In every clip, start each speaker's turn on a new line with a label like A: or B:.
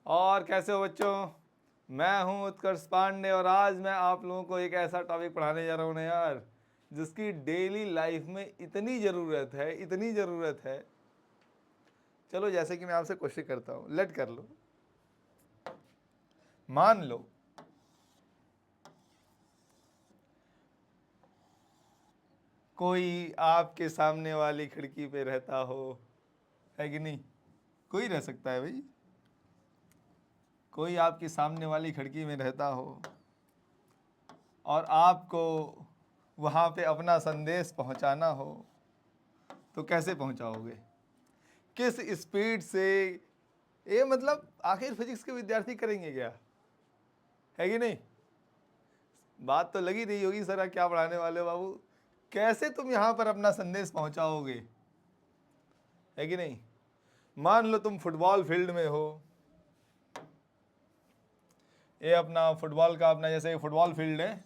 A: और कैसे हो बच्चों? मैं हूं उत्कर्ष पांडे और आज मैं आप लोगों को एक ऐसा टॉपिक पढ़ाने जा रहा हूं ना यार, जिसकी डेली लाइफ में इतनी ज़रूरत है। चलो जैसे कि मैं आपसे क्वेश्चन करता हूं, लेट कर लो। मान लो कोई आपके सामने वाली खिड़की पे रहता हो, है कि नहीं? कोई रह सकता है भाई। कोई आपके सामने वाली खिड़की में रहता हो और आपको वहाँ पे अपना संदेश पहुँचाना हो, तो कैसे पहुँचाओगे? किस स्पीड से? ये मतलब आखिर फिजिक्स के विद्यार्थी करेंगे क्या, है कि नहीं? बात तो लगी रही होगी सर क्या पढ़ाने वाले हो बाबू। कैसे तुम यहाँ पर अपना संदेश पहुँचाओगे, है कि नहीं? मान लो तुम फुटबॉल फील्ड में हो, ये अपना फुटबॉल का अपना जैसे फुटबॉल फील्ड है,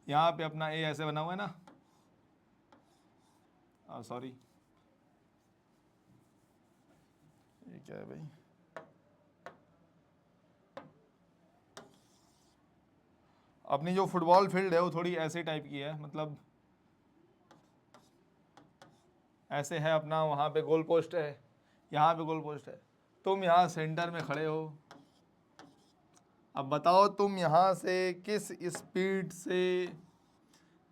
A: यहाँ पे अपना ये ऐसे बना हुआ है ना, सॉरी ये क्या है भाई, अपनी जो फुटबॉल फील्ड है वो थोड़ी ऐसे टाइप की है, मतलब ऐसे है अपना, वहाँ पे गोल पोस्ट है, यहाँ पे गोल पोस्ट है, तुम यहाँ सेंटर में खड़े हो। अब बताओ तुम यहाँ से किस स्पीड से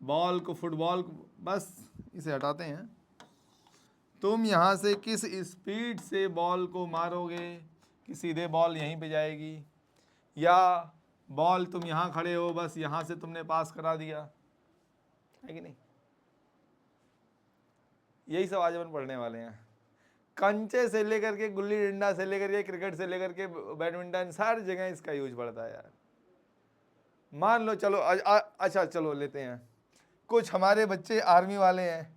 A: बॉल को, फुटबॉल को, बस इसे हटाते हैं, तुम यहाँ से किस स्पीड से बॉल को मारोगे कि सीधे बॉल यहीं पे जाएगी, या बॉल तुम यहाँ खड़े हो बस यहाँ से तुमने पास करा दिया, है कि नहीं? यही सब आज अपन पढ़ने वाले हैं। कंचे से लेकर के गुल्ली डंडा से लेकर के क्रिकेट से लेकर के बैडमिंटन, सारी जगह इसका यूज पड़ता है यार। मान लो चलो अच्छा चलो लेते हैं, कुछ हमारे बच्चे आर्मी वाले हैं।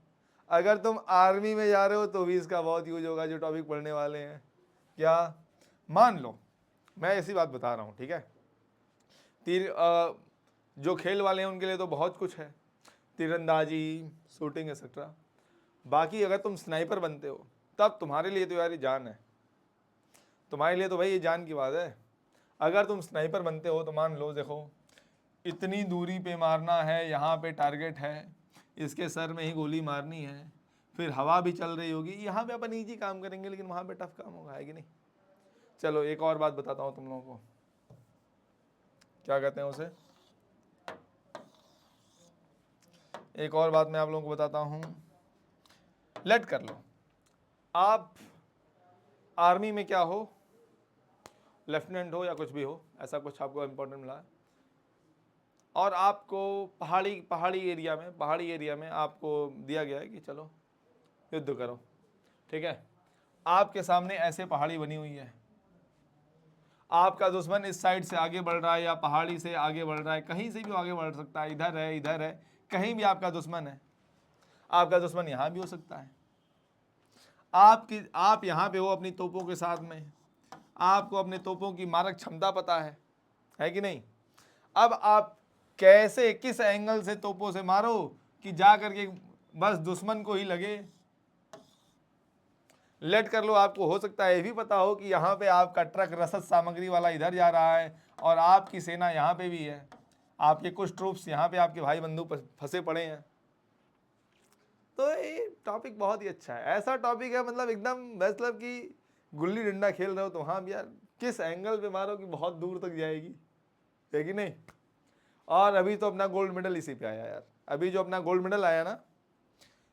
A: अगर तुम आर्मी में जा रहे हो तो भी इसका बहुत यूज होगा जो टॉपिक पढ़ने वाले हैं। क्या? मान लो मैं ऐसी बात बता रहा हूँ, ठीक है? तीर जो खेल वाले हैं उनके लिए तो बहुत कुछ है, तीरंदाजी, शूटिंग एक्सेट्रा। बाकी अगर तुम स्नाइपर बनते हो तब तुम्हारे लिए तो यार ये जान है, तुम्हारे लिए तो भाई ये जान की बात है। अगर तुम स्नाइपर बनते हो तो मान लो देखो, इतनी दूरी पे मारना है, यहाँ पे टारगेट है, इसके सर में ही गोली मारनी है, फिर हवा भी चल रही होगी, यहाँ पे अपन ईजी काम करेंगे लेकिन वहाँ पे टफ काम होगा, है कि नहीं? चलो एक और बात बताता हूँ तुम लोगों को, क्या कहते हैं उसे, एक और बात मैं आप लोगों को बताता हूँ। लेट कर लो आप आर्मी में क्या हो, लेफ्टिनेंट हो या कुछ भी हो, ऐसा कुछ आपको इंपॉर्टेंट मिला है, और आपको पहाड़ी एरिया में आपको दिया गया है कि चलो युद्ध करो, ठीक है? आपके सामने ऐसे पहाड़ी बनी हुई है, आपका दुश्मन इस साइड से आगे बढ़ रहा है या पहाड़ी से आगे बढ़ रहा है, कहीं से भी आगे बढ़ सकता है, इधर है, कहीं भी आपका दुश्मन है। आपका दुश्मन यहाँ भी हो सकता है। आप यहाँ पे हो अपनी तोपों के साथ में, आपको अपने तोपों की मारक क्षमता पता है कि नहीं? अब आप कैसे, किस एंगल से तोपों से मारो कि जा करके बस दुश्मन को ही लगे। लेट कर लो आपको हो सकता है ये भी पता हो कि यहाँ पे आपका ट्रक रसद सामग्री वाला इधर जा रहा है और आपकी सेना यहाँ पे भी है, आपके कुछ ट्रूप्स यहाँ पे आपके भाई बंधु फंसे पड़े हैं। तो ये टॉपिक बहुत ही अच्छा है, ऐसा टॉपिक है मतलब एकदम, मतलब कि गुल्ली डंडा खेल रहे हो तो हाँ यार किस एंगल पे मारो कि बहुत दूर तक जाएगी, है कि नहीं? और अभी तो अपना गोल्ड मेडल इसी पे आया यार, अभी जो अपना गोल्ड मेडल आया ना,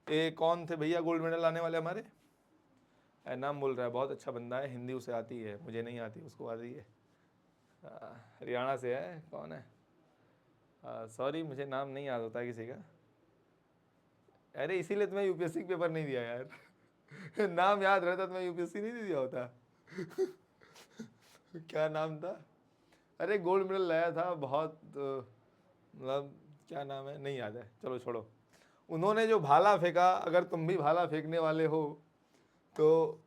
A: ये कौन थे भैया गोल्ड मेडल आने वाले हमारे? नाम बोल रहा है, बहुत अच्छा बंदा है, हिंदी उसे आती है, मुझे नहीं आती, उसको आती है। हरियाणा से है, कौन है? सॉरी मुझे नाम नहीं याद होता है किसी का। अरे इसीलिए तुम्हें यूपीएससी का पेपर नहीं दिया यार नाम याद रहता तो मैं यूपीएससी नहीं दिया होता क्या नाम था? अरे गोल्ड मेडल लाया था बहुत, मतलब क्या नाम है नहीं याद है, चलो छोड़ो। उन्होंने जो भाला फेंका, अगर तुम भी भाला फेंकने वाले हो तो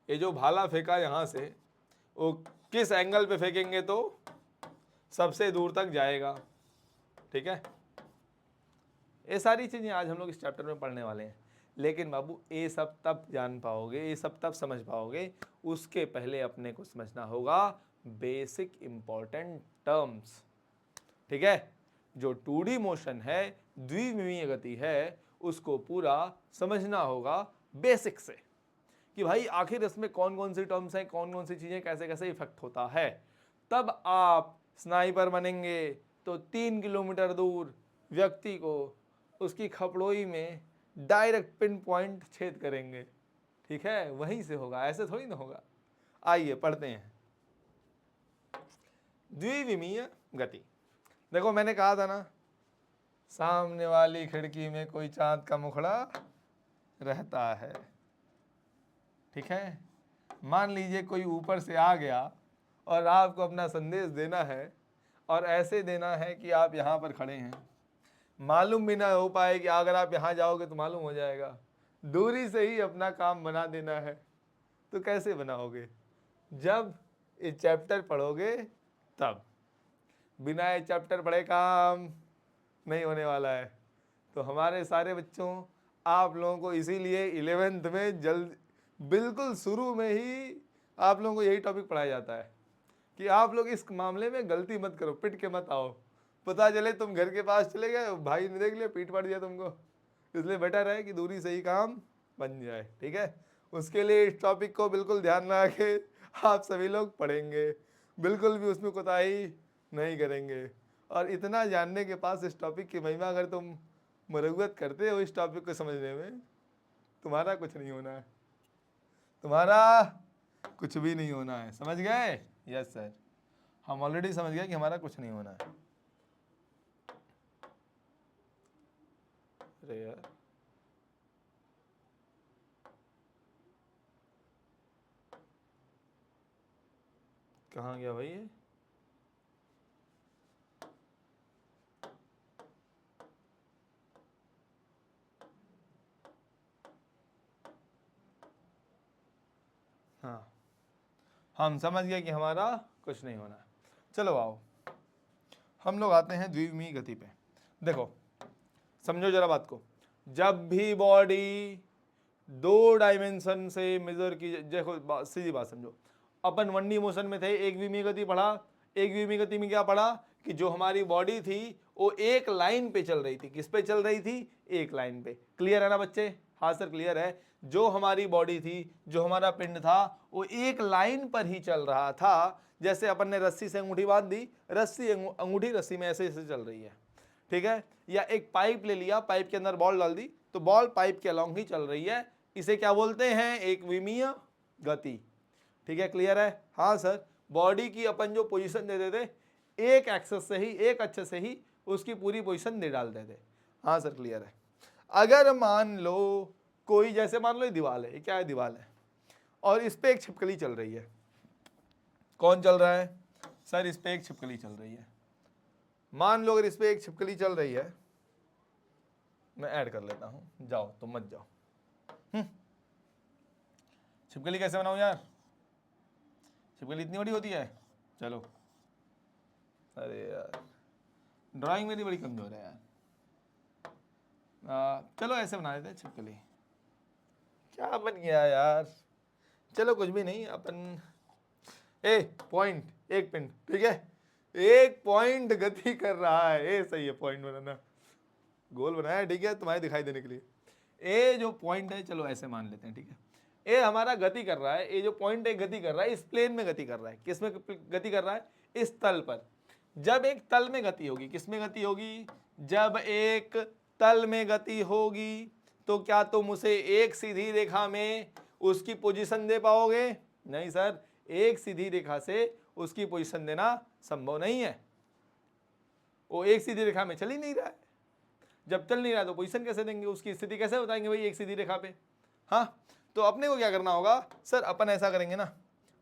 A: ये जो भाला फेंका यहाँ से, वो किस एंगल पे फेंकेंगे तो सबसे दूर तक जाएगा, ठीक है? ये सारी चीज़ें आज हम लोग इस चैप्टर में पढ़ने वाले हैं। लेकिन बाबू ये सब तब जान पाओगे, ये सब तब समझ पाओगे उसके पहले अपने को समझना होगा बेसिक इंपॉर्टेंट टर्म्स। ठीक है, जो 2D मोशन है, द्विविमीय गति है, उसको पूरा समझना होगा बेसिक से कि भाई आखिर इसमें कौन कौन सी टर्म्स हैं, कौन कौन सी चीजें, कैसे कैसे इफेक्ट होता है। तब आप स्नाइपर बनेंगे तो 3 किलोमीटर दूर व्यक्ति को उसकी खपड़ोई में डायरेक्ट पिन पॉइंट छेद करेंगे। ठीक है, वहीं से होगा, ऐसे थोड़ी ना होगा। आइए पढ़ते हैं द्विविमीय गति। देखो मैंने कहा था ना, सामने वाली खिड़की में कोई चांद का मुखड़ा रहता है। ठीक है, मान लीजिए कोई ऊपर से आ गया और आपको अपना संदेश देना है, और ऐसे देना है कि आप यहाँ पर खड़े हैं, मालूम भी ना हो पाए कि अगर आप यहाँ जाओगे तो मालूम हो जाएगा, दूरी से ही अपना काम बना देना है। तो कैसे बनाओगे? जब ये चैप्टर पढ़ोगे तब। बिना ये चैप्टर पढ़े काम नहीं होने वाला है। तो हमारे सारे बच्चों, आप लोगों को इसीलिए 11th में जल्द बिल्कुल शुरू में ही आप लोगों को यही टॉपिक पढ़ाया जाता है कि आप लोग इस मामले में गलती मत करो, पिट के मत आओ। पता चले तुम घर के पास चले गए, भाई ने देख लिया, पीट पड़ दिया तुमको। इसलिए बेटर है कि दूरी से ही काम बन जाए। ठीक है, उसके लिए इस टॉपिक को बिल्कुल ध्यान लगा के आप सभी लोग पढ़ेंगे, बिल्कुल भी उसमें कोताही नहीं करेंगे। और इतना जानने के पास इस टॉपिक की महिमा अगर तुम मरगत करते हो इस टॉपिक को समझने में, तुम्हारा कुछ नहीं होना है, तुम्हारा कुछ भी नहीं होना है। समझ गए? यस सर, हम ऑलरेडी समझ गए कि हमारा कुछ नहीं होना है। अरे यार, कहाँ गया भाई ये? हाँ, हम समझ गए कि हमारा कुछ नहीं होना। चलो आओ, हम लोग आते हैं द्विविमीय गति पे। देखो समझो जरा बात को, जब भी बॉडी 2 डायमेंशन से मेजर की, देखो सीधी बात समझो, अपन 1D मोशन में थे, एक विमीय गति पढ़ा। एक विमीय गति में क्या पढ़ा कि जो हमारी बॉडी थी वो एक लाइन पे चल रही थी। किस पे चल रही थी? एक लाइन पे। क्लियर है ना बच्चे? हाँ सर क्लियर है। जो हमारी बॉडी थी, जो हमारा पिंड था, वो एक लाइन पर ही चल रहा था। जैसे अपन ने रस्सी से अंगूठी बांध दी, रस्सी अंगूठी रस्सी में ऐसे ऐसे चल रही है। ठीक है, या एक पाइप ले लिया, पाइप के अंदर बॉल डाल दी, तो बॉल पाइप के अलोंग ही चल रही है। इसे क्या बोलते हैं? एक विमीय गति। ठीक है, क्लियर है? हाँ सर, बॉडी की अपन जो पोजीशन दे देते, एक एक्सेस से ही, एक अच्छे से ही उसकी पूरी पोजीशन दे डालते थे। हाँ सर क्लियर है। अगर मान लो कोई, जैसे मान लो ये दीवार है, ये क्या है? दीवार है, और इस पे एक छिपकली चल रही है। कौन चल रहा है सर? इस पे एक छिपकली चल रही है। मान लो अगर इस पे एक छिपकली चल रही है, मैं ऐड कर लेता हूं, जाओ तुम मत जाओ। छिपकली कैसे बनाऊं यार? छिपकली इतनी बड़ी होती है? चलो, अरे यार ड्राइंग मेरी बड़ी कमजोर है यार। चलो ऐसे बना देते हैं छिपकली। क्या बन गया यार? चलो कुछ भी नहीं, अपन पॉइंट, एक पिन, ठीक है, एक पॉइंट गति कर रहा है, ये सही है पॉइंट बनाना, गोल बनाया ठीक है तुम्हारे दिखाई देने के लिए। ए जो पॉइंट है, चलो ऐसे मान लेते हैं, ठीक है, ए हमारा गति कर रहा है, ये जो पॉइंट है गति कर रहा है, इस प्लेन में गति कर रहा है। किस में गति कर रहा है? इस तल पर। जब एक तल में गति होगी, किस में गति होगी? जब एक तल में गति होगी तो क्या तुम उसे एक सीधी रेखा में उसकी पोजीशन दे पाओगे? नहीं सर, एक सीधी रेखा से उसकी पोजीशन देना संभव नहीं है। वो एक सीधी रेखा में चल ही नहीं रहा है। जब चल नहीं रहा तो पोजीशन कैसे देंगे? उसकी स्थिति कैसे बताएंगे भाई एक सीधी रेखा पे? हाँ, तो अपने को क्या करना होगा सर? अपन ऐसा करेंगे ना,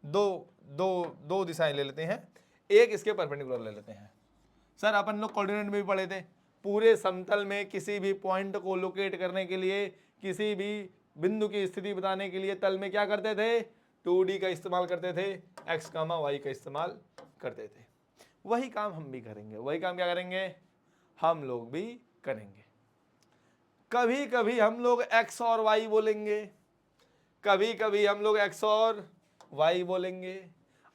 A: दो दिशाएं ले लेते हैं, एक इसके परपेंडिकुलर ले लेते हैं। सर अपन लोग कोऑर्डिनेट में भी पढ़े थे, पूरे समतल में किसी भी पॉइंट को लोकेट करने के लिए, किसी भी बिंदु की स्थिति बताने के लिए तल में क्या करते थे? 2D का इस्तेमाल करते थे, x, y का इस्तेमाल करते थे। वही काम हम भी करेंगे। वही काम क्या करेंगे? हम लोग भी करेंगे। कभी कभी हम लोग x और y बोलेंगे, कभी कभी हम लोग x और वाई बोलेंगे,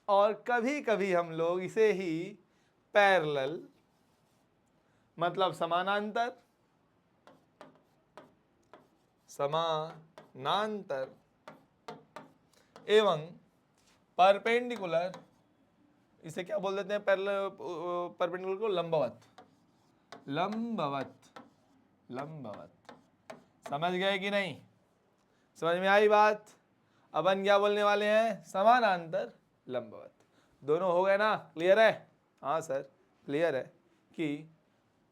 A: और कभी कभी हम लोग इसे ही पैरेलल मतलब समानांतर एवं परपेंडिकुलर, इसे क्या बोल देते हैं, परपेंडिकुलर को लंबवत। समझ गए कि नहीं? समझ में आई बात? अपन क्या बोलने वाले हैं, समानांतर लंबवत। दोनों हो गए ना, क्लियर है? हाँ सर क्लियर है कि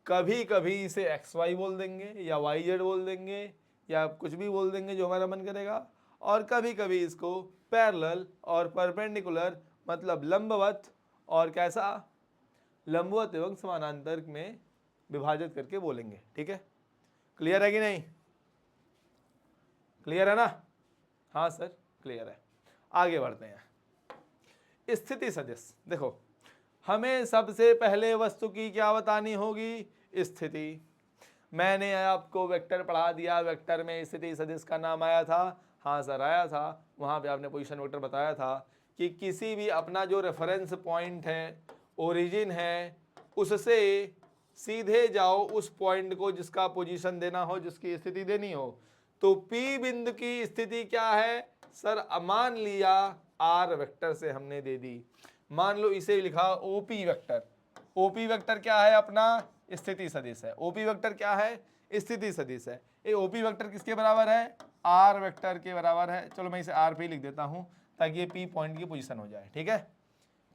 A: कभी कभी इसे एक्स वाई बोल देंगे या वाई जेड बोल देंगे या कुछ भी बोल देंगे जो हमारा मन करेगा, और कभी कभी इसको पैरेलल और परपेंडिकुलर मतलब लंबवत और कैसा, लंबवत एवं समानांतर में विभाजित करके बोलेंगे। ठीक है, क्लियर है कि नहीं? क्लियर है ना? हाँ सर क्लियर है। आगे बढ़ते हैं। स्थिति सदिश, देखो हमें सबसे पहले वस्तु की क्या बतानी होगी, स्थिति। मैंने आपको वेक्टर पढ़ा दिया, वेक्टर में स्थिति सदिश का नाम आया था। हाँ सर आया था, वहाँ पे आपने पोजीशन वेक्टर बताया था कि किसी भी अपना जो रेफरेंस पॉइंट है, ओरिजिन है, उससे सीधे जाओ उस पॉइंट को जिसका पोजीशन देना हो, जिसकी स्थिति देनी हो। तो P बिंदु की स्थिति क्या है सर, मान लिया R वेक्टर से हमने दे दी, मान लो इसे लिखा OP वेक्टर। OP वेक्टर क्या है, अपना स्थिति सदिश है। OP वेक्टर क्या है, स्थिति सदिश है। ये OP वेक्टर किसके बराबर है, R वेक्टर के बराबर है। चलो मैं इसे R पे लिख देता हूं ताकि ये P पॉइंट की पोजीशन हो जाए। ठीक है,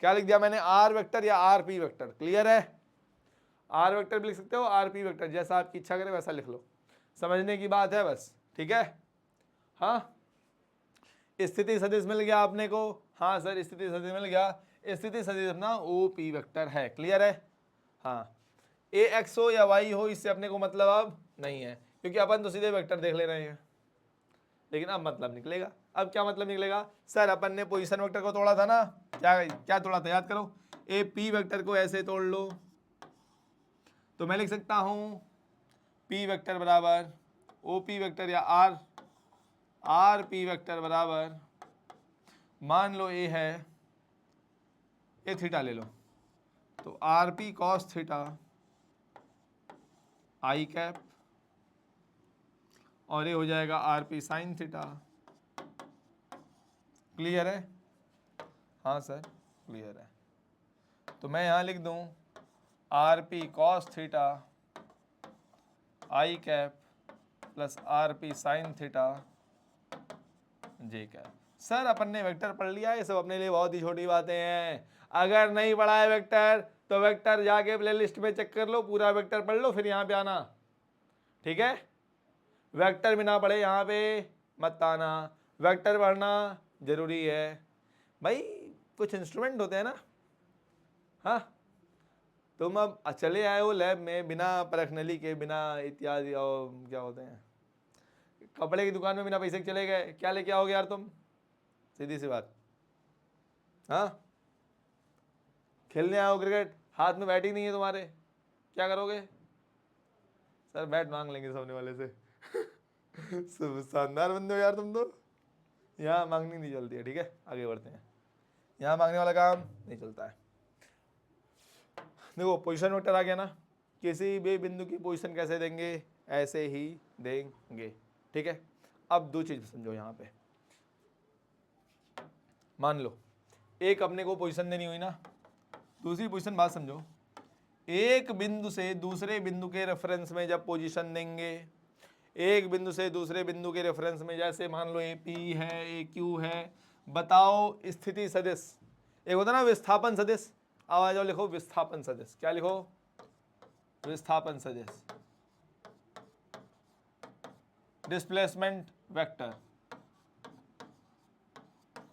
A: क्या लिख दिया मैंने, R वेक्टर या RP वेक्टर। क्लियर है? R वेक्टर भी लिख सकते हो, RP वेक्टर, जैसा आपकी इच्छा करे वैसा लिख लो, समझने की बात है बस। ठीक है, हाँ स्थिति सदिश मिल गया आपने को। हाँ सर स्थिति सदिश मिल गया। स्थिति सदिश अपना OP वेक्टर है। क्लियर है? हाँ, AX हो या Y हो इससे अपने को मतलब अब नहीं है, क्योंकि अपन तो सीधे वेक्टर देख ले रहे हैं। लेकिन अब मतलब निकलेगा। अब क्या मतलब निकलेगा सर, अपन ने पोजीशन वेक्टर को तोड़ा था ना, क्या तोड़ा था, याद करो। AP वेक्टर को ऐसे तोड़ लो तो मैं लिख सकता हूं P वेक्टर बराबर OP वेक्टर या RP वेक्टर बराबर, मान लो A है, ए थीटा ले लो तो RP cos theta I cap, और ये हो जाएगा RP साइन थीटा। क्लियर है? हाँ सर क्लियर है। तो मैं यहाँ लिख दूँ RP cos theta I cap plus RP sine theta J cap. Sir अपन ने वेक्टर पढ़ लिया, ये सब अपने लिए बहुत ही छोटी बातें हैं। अगर नहीं पढ़ा है वेक्टर तो वेक्टर जाके प्ले लिस्ट में चेक कर लो, पूरा वेक्टर पढ़ लो फिर यहाँ पे आना। ठीक है, वेक्टर बिना पढ़े यहाँ पे मत आना, वेक्टर पढ़ना जरूरी है भाई। कुछ इंस्ट्रूमेंट होते हैं ना, हाँ तुम अब चले आए हो लैब में बिना परख नली के, बिना इत्यादि, और क्या होते हैं, कपड़े की दुकान में बिना पैसे के चले गए, क्या लेके आओगे यार तुम, सीधी सी बात। हाँ खेलने आओ क्रिकेट, हाथ में बैट ही नहीं है तुम्हारे, क्या करोगे? सर बैट मांग लेंगे सामने वाले से। शानदार बंदे हो यार तुम तो, यहाँ मांगनी नहीं चलती है। ठीक है आगे बढ़ते हैं, यहाँ मांगने वाला काम नहीं चलता है। देखो पोजीशन वेक्टर आ गया ना, किसी भी बिंदु की पोजीशन कैसे देंगे, ऐसे ही देंगे। ठीक है, अब दो चीज समझो यहाँ पे। मान लो एक अपने को पोजीशन देनी हुई ना, दूसरी पोजीशन बात समझो, एक बिंदु से दूसरे बिंदु के रेफरेंस में जब पोजीशन देंगे, एक बिंदु से दूसरे बिंदु के रेफरेंस में, जैसे मान लो AP है, AQ है, बताओ स्थिति सदिश। एक होता ना विस्थापन सदिश, आवाज और लिखो विस्थापन सदिश। क्या लिखो? विस्थापन सदिश। डिस्प्लेसमेंट वेक्टर,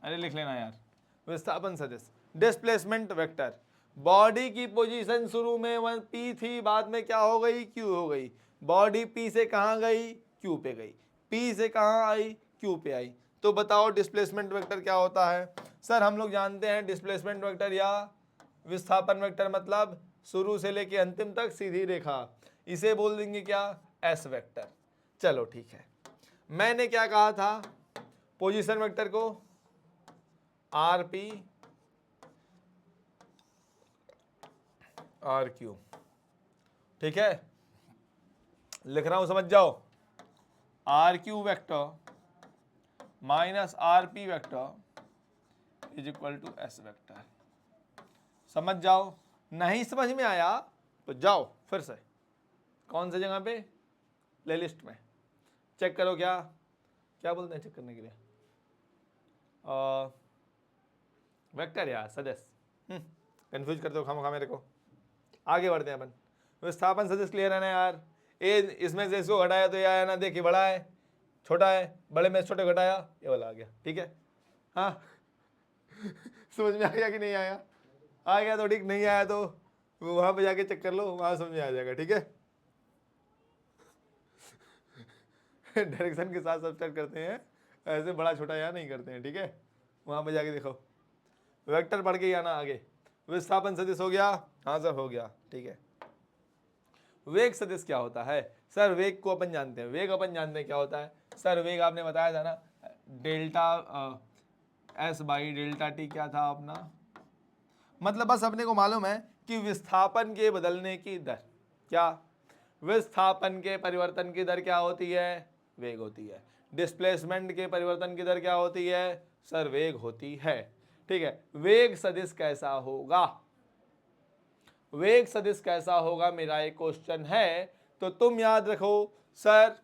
A: अरे लिख लेना यार, विस्थापन सदिश डिस्प्लेसमेंट वेक्टर। बॉडी की पोजीशन शुरू में P थी, बाद में क्या हो गई, Q हो गई। बॉडी P से कहाँ गई, Q पे गई, P से कहाँ आई, Q पे आई। तो बताओ डिस्प्लेसमेंट वेक्टर क्या होता है? सर हम लोग जानते हैं डिस्प्लेसमेंट वेक्टर या विस्थापन वेक्टर मतलब शुरू से लेके अंतिम तक सीधी रेखा, इसे बोल देंगे क्या, S वेक्टर। चलो ठीक है, मैंने क्या कहा था पोजीशन वेक्टर को आर पी आर क्यू, ठीक है, लिख रहा हूं समझ जाओ, R Q vector minus R P vector is equal to S vector. समझ जाओ, नहीं समझ में आया तो जाओ फिर से कौन सी जगह पे, प्ले लिस्ट में चेक करो, क्या क्या बोलते हैं चेक करने के लिए, वेक्टर यार सदिश, कंफ्यूज करते हो खामखा मेरे को। आगे बढ़ते हैं अपन, विस्थापन सदिश क्लियर है ना यार, ए इसमें से इसको घटाया तो ये आया ना, देखिए बड़ा है छोटा है, बड़े में छोटे घटाया ये वाला आ गया, ठीक है। हाँ समझ में आ गया कि नहीं आया, आ गया तो ठीक, नहीं आया तो वहां पे जाके चेक कर लो, वहां समझ में आ जाएगा, ठीक है। डायरेक्शन के साथ सब्सट्रैक्ट करते हैं, ऐसे बड़ा छोटा यहाँ नहीं करते हैं, ठीक है, वहां पे जाके देखो, वेक्टर पढ़ के ही आना आगे। विस्थापन सदिश हो गया, हाँ सर हो गया, ठीक है। वेग सदिश क्या होता है सर, वेग को अपन जानते हैं, वेग अपन जानते हैं क्या होता है सर, वेग आपने बताया था ना, delta S by delta T क्या था अपना, मतलब बस अपने को मालूम है कि विस्थापन के बदलने की दर, क्या विस्थापन के परिवर्तन की दर क्या होती है, वेग होती है। डिस्प्लेसमेंट के परिवर्तन की दर क्या होती है सर, वेग होती है, ठीक है। वेग सदिश कैसा होगा, वेग सदिश कैसा होगा मेरा एक क्वेश्चन है, तो तुम याद रखो सर,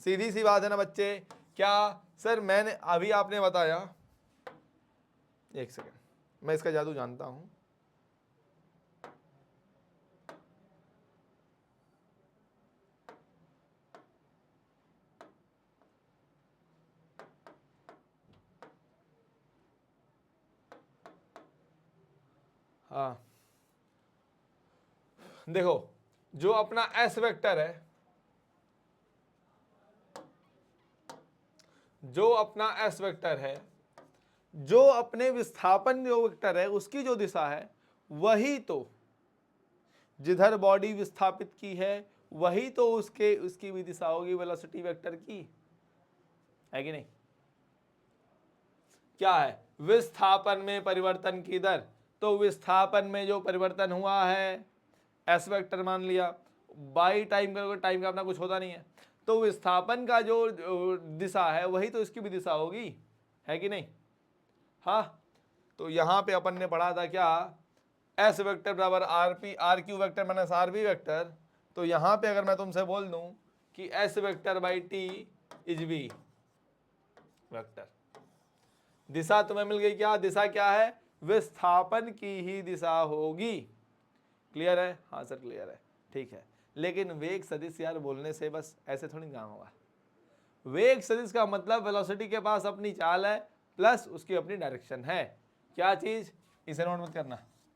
A: सीधी सी बात है ना बच्चे, क्या सर मैंने अभी आपने बताया, एक सेकेंड मैं इसका जादू जानता हूं, हाँ देखो जो अपना एस वेक्टर है, जो अपना एस वेक्टर है, जो अपने विस्थापन जो वेक्टर है उसकी जो दिशा है, वही तो जिधर बॉडी विस्थापित की है वही तो उसकी भी दिशा होगी वेलोसिटी वेक्टर की, है कि नहीं। क्या है विस्थापन में परिवर्तन की दर, तो विस्थापन में जो परिवर्तन हुआ है एस वेक्टर मान लिया, बाई टाइम करोगे, टाइम का अपना कुछ होता नहीं है, तो विस्थापन का जो दिशा है वही तो इसकी भी दिशा होगी, है कि नहीं। हाँ तो यहां पे अपन ने पढ़ा था क्या, एस वेक्टर बराबर R P R Q vector minus R B vector, तो यहां पे अगर मैं तुमसे बोल दूं कि S vector by T is V vector, दिशा तुम्हें मिल गई, क्या दिशा क्या है, विस्थापन की ही दिशा होगी। क्लियर है, हाँ सर क्लियर है, ठीक है। लेकिन वेग सदिश यार बोलने से बस ऐसे थोड़ी काम होगा, वेग सदिश का मतलब वेलोसिटी के पास अपनी चाल है प्लस उसकी अपनी डायरेक्शन है, क्या चीज, इसे नोट मत करना,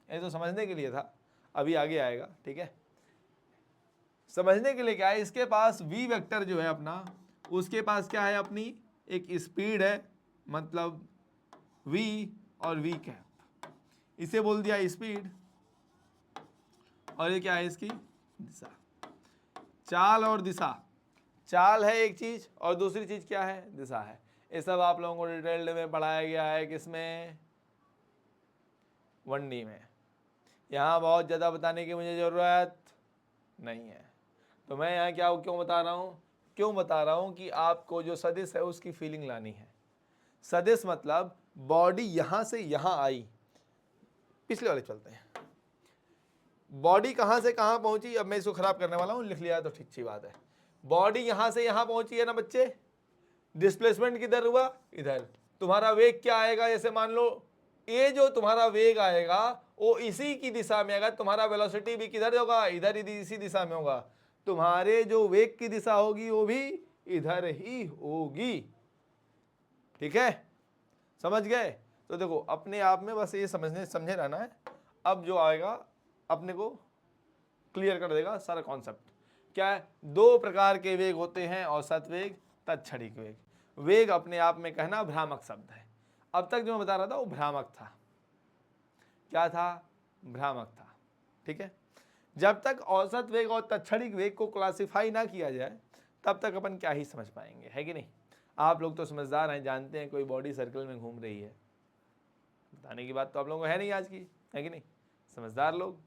A: ये तो समझने के लिए था, अभी आगे आएगा, ठीक है। समझने के लिए क्या है, इसके पास v वेक्टर जो है अपना, उसके पास क्या है अपनी एक स्पीड है, मतलब v और v कैप, इसे बोल दिया स्पीड, और ये क्या है इसकी दिशा, चाल और दिशा, चाल है एक चीज और दूसरी चीज क्या है, दिशा है। ये सब आप लोगों को डिटेल्ड में पढ़ाया गया है, किसमें, 1D में, यहाँ बहुत ज़्यादा बताने की मुझे ज़रूरत नहीं है। तो मैं यहाँ क्या क्यों बता रहा हूँ, क्यों बता रहा हूँ कि आपको जो सदिश है उसकी फीलिंग लानी है। सदिश मतलब बॉडी यहाँ से यहाँ आई, पिछले वाले चलते हैं, बॉडी कहाँ से कहाँ पहुंची, अब मैं इसको खराब करने वाला हूँ, लिख लिया तो ठीक अच्छी बात है। बॉडी यहाँ से यहाँ पहुंची है ना बच्चे, डिस्प्लेसमेंट किधर हुआ, इधर, तुम्हारा वेग क्या आएगा, जैसे मान लो ये जो तुम्हारा वेग आएगा वो इसी की दिशा में, अगर तुम्हारा वेलोसिटी भी किधर होगा, इधर ही इसी दिशा में होगा, तुम्हारे जो वेग की दिशा होगी वो भी इधर ही होगी, ठीक है, समझ गए। तो देखो अपने आप में बस ये समझे रहना है, अब जो आएगा अपने को क्लियर कर देगा सारा कॉन्सेप्ट। क्या है, दो प्रकार के वेग होते हैं, औसत वेग, तत्क्षणिक वेग। वेग अपने आप में कहना भ्रामक शब्द है, अब तक जो मैं बता रहा था वो भ्रामक था, क्या था, भ्रामक था, ठीक है। जब तक औसत वेग और तत्क्षणिक वेग को क्लासिफाई ना किया जाए तब तक अपन क्या ही समझ पाएंगे, है कि नहीं। आप लोग तो समझदार हैं, जानते हैं कोई बॉडी सर्कल में घूम रही है, बताने की बात तो आप लोगों को है नहीं आज की, है कि नहीं, समझदार लोग।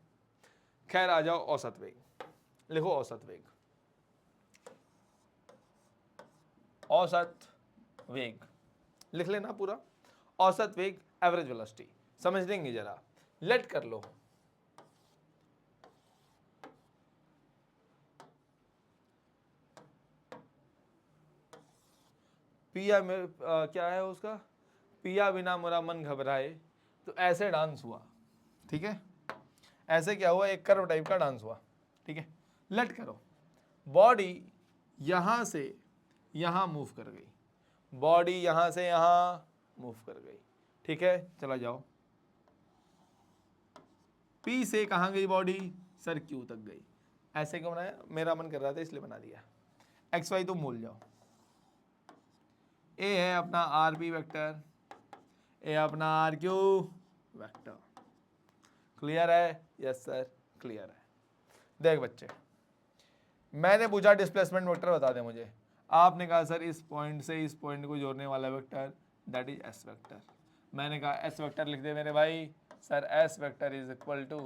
A: खैर आ जाओ औसत वेग, लिखो औसत वेग। औसत वेग लिख लेना पूरा, औसत वेग एवरेज वेलोसिटी, समझ लेंगे जरा, लेट कर लो। पिया में क्या है उसका, पिया बिना मोरा मन घबराए, तो ऐसे डांस हुआ, ठीक है, ऐसे क्या हुआ, एक कर्व टाइप का डांस हुआ, ठीक है। लेट करो, बॉडी यहां से यहां मूव कर गई, बॉडी यहां से यहां मूव कर गई, ठीक है। चला जाओ, पी से कहां गई बॉडी, सर क्यू तक गई। ऐसे क्यों बनाया, मेरा मन कर रहा था इसलिए बना दिया। एक्स वाई तो भूल जाओ, ए है अपना आर पी वेक्टर, ए अपना आर क्यू वेक्टर। क्लियर है, यस सर क्लियर है। देख बच्चे, मैंने पूछा डिस्प्लेसमेंट वेक्टर बता दे मुझे, आपने कहा सर इस पॉइंट से इस पॉइंट को जोड़ने वाला vector that is S vector. मैंने कहा एस वेक्टर लिख दे मेरे भाई, sir S vector is equal to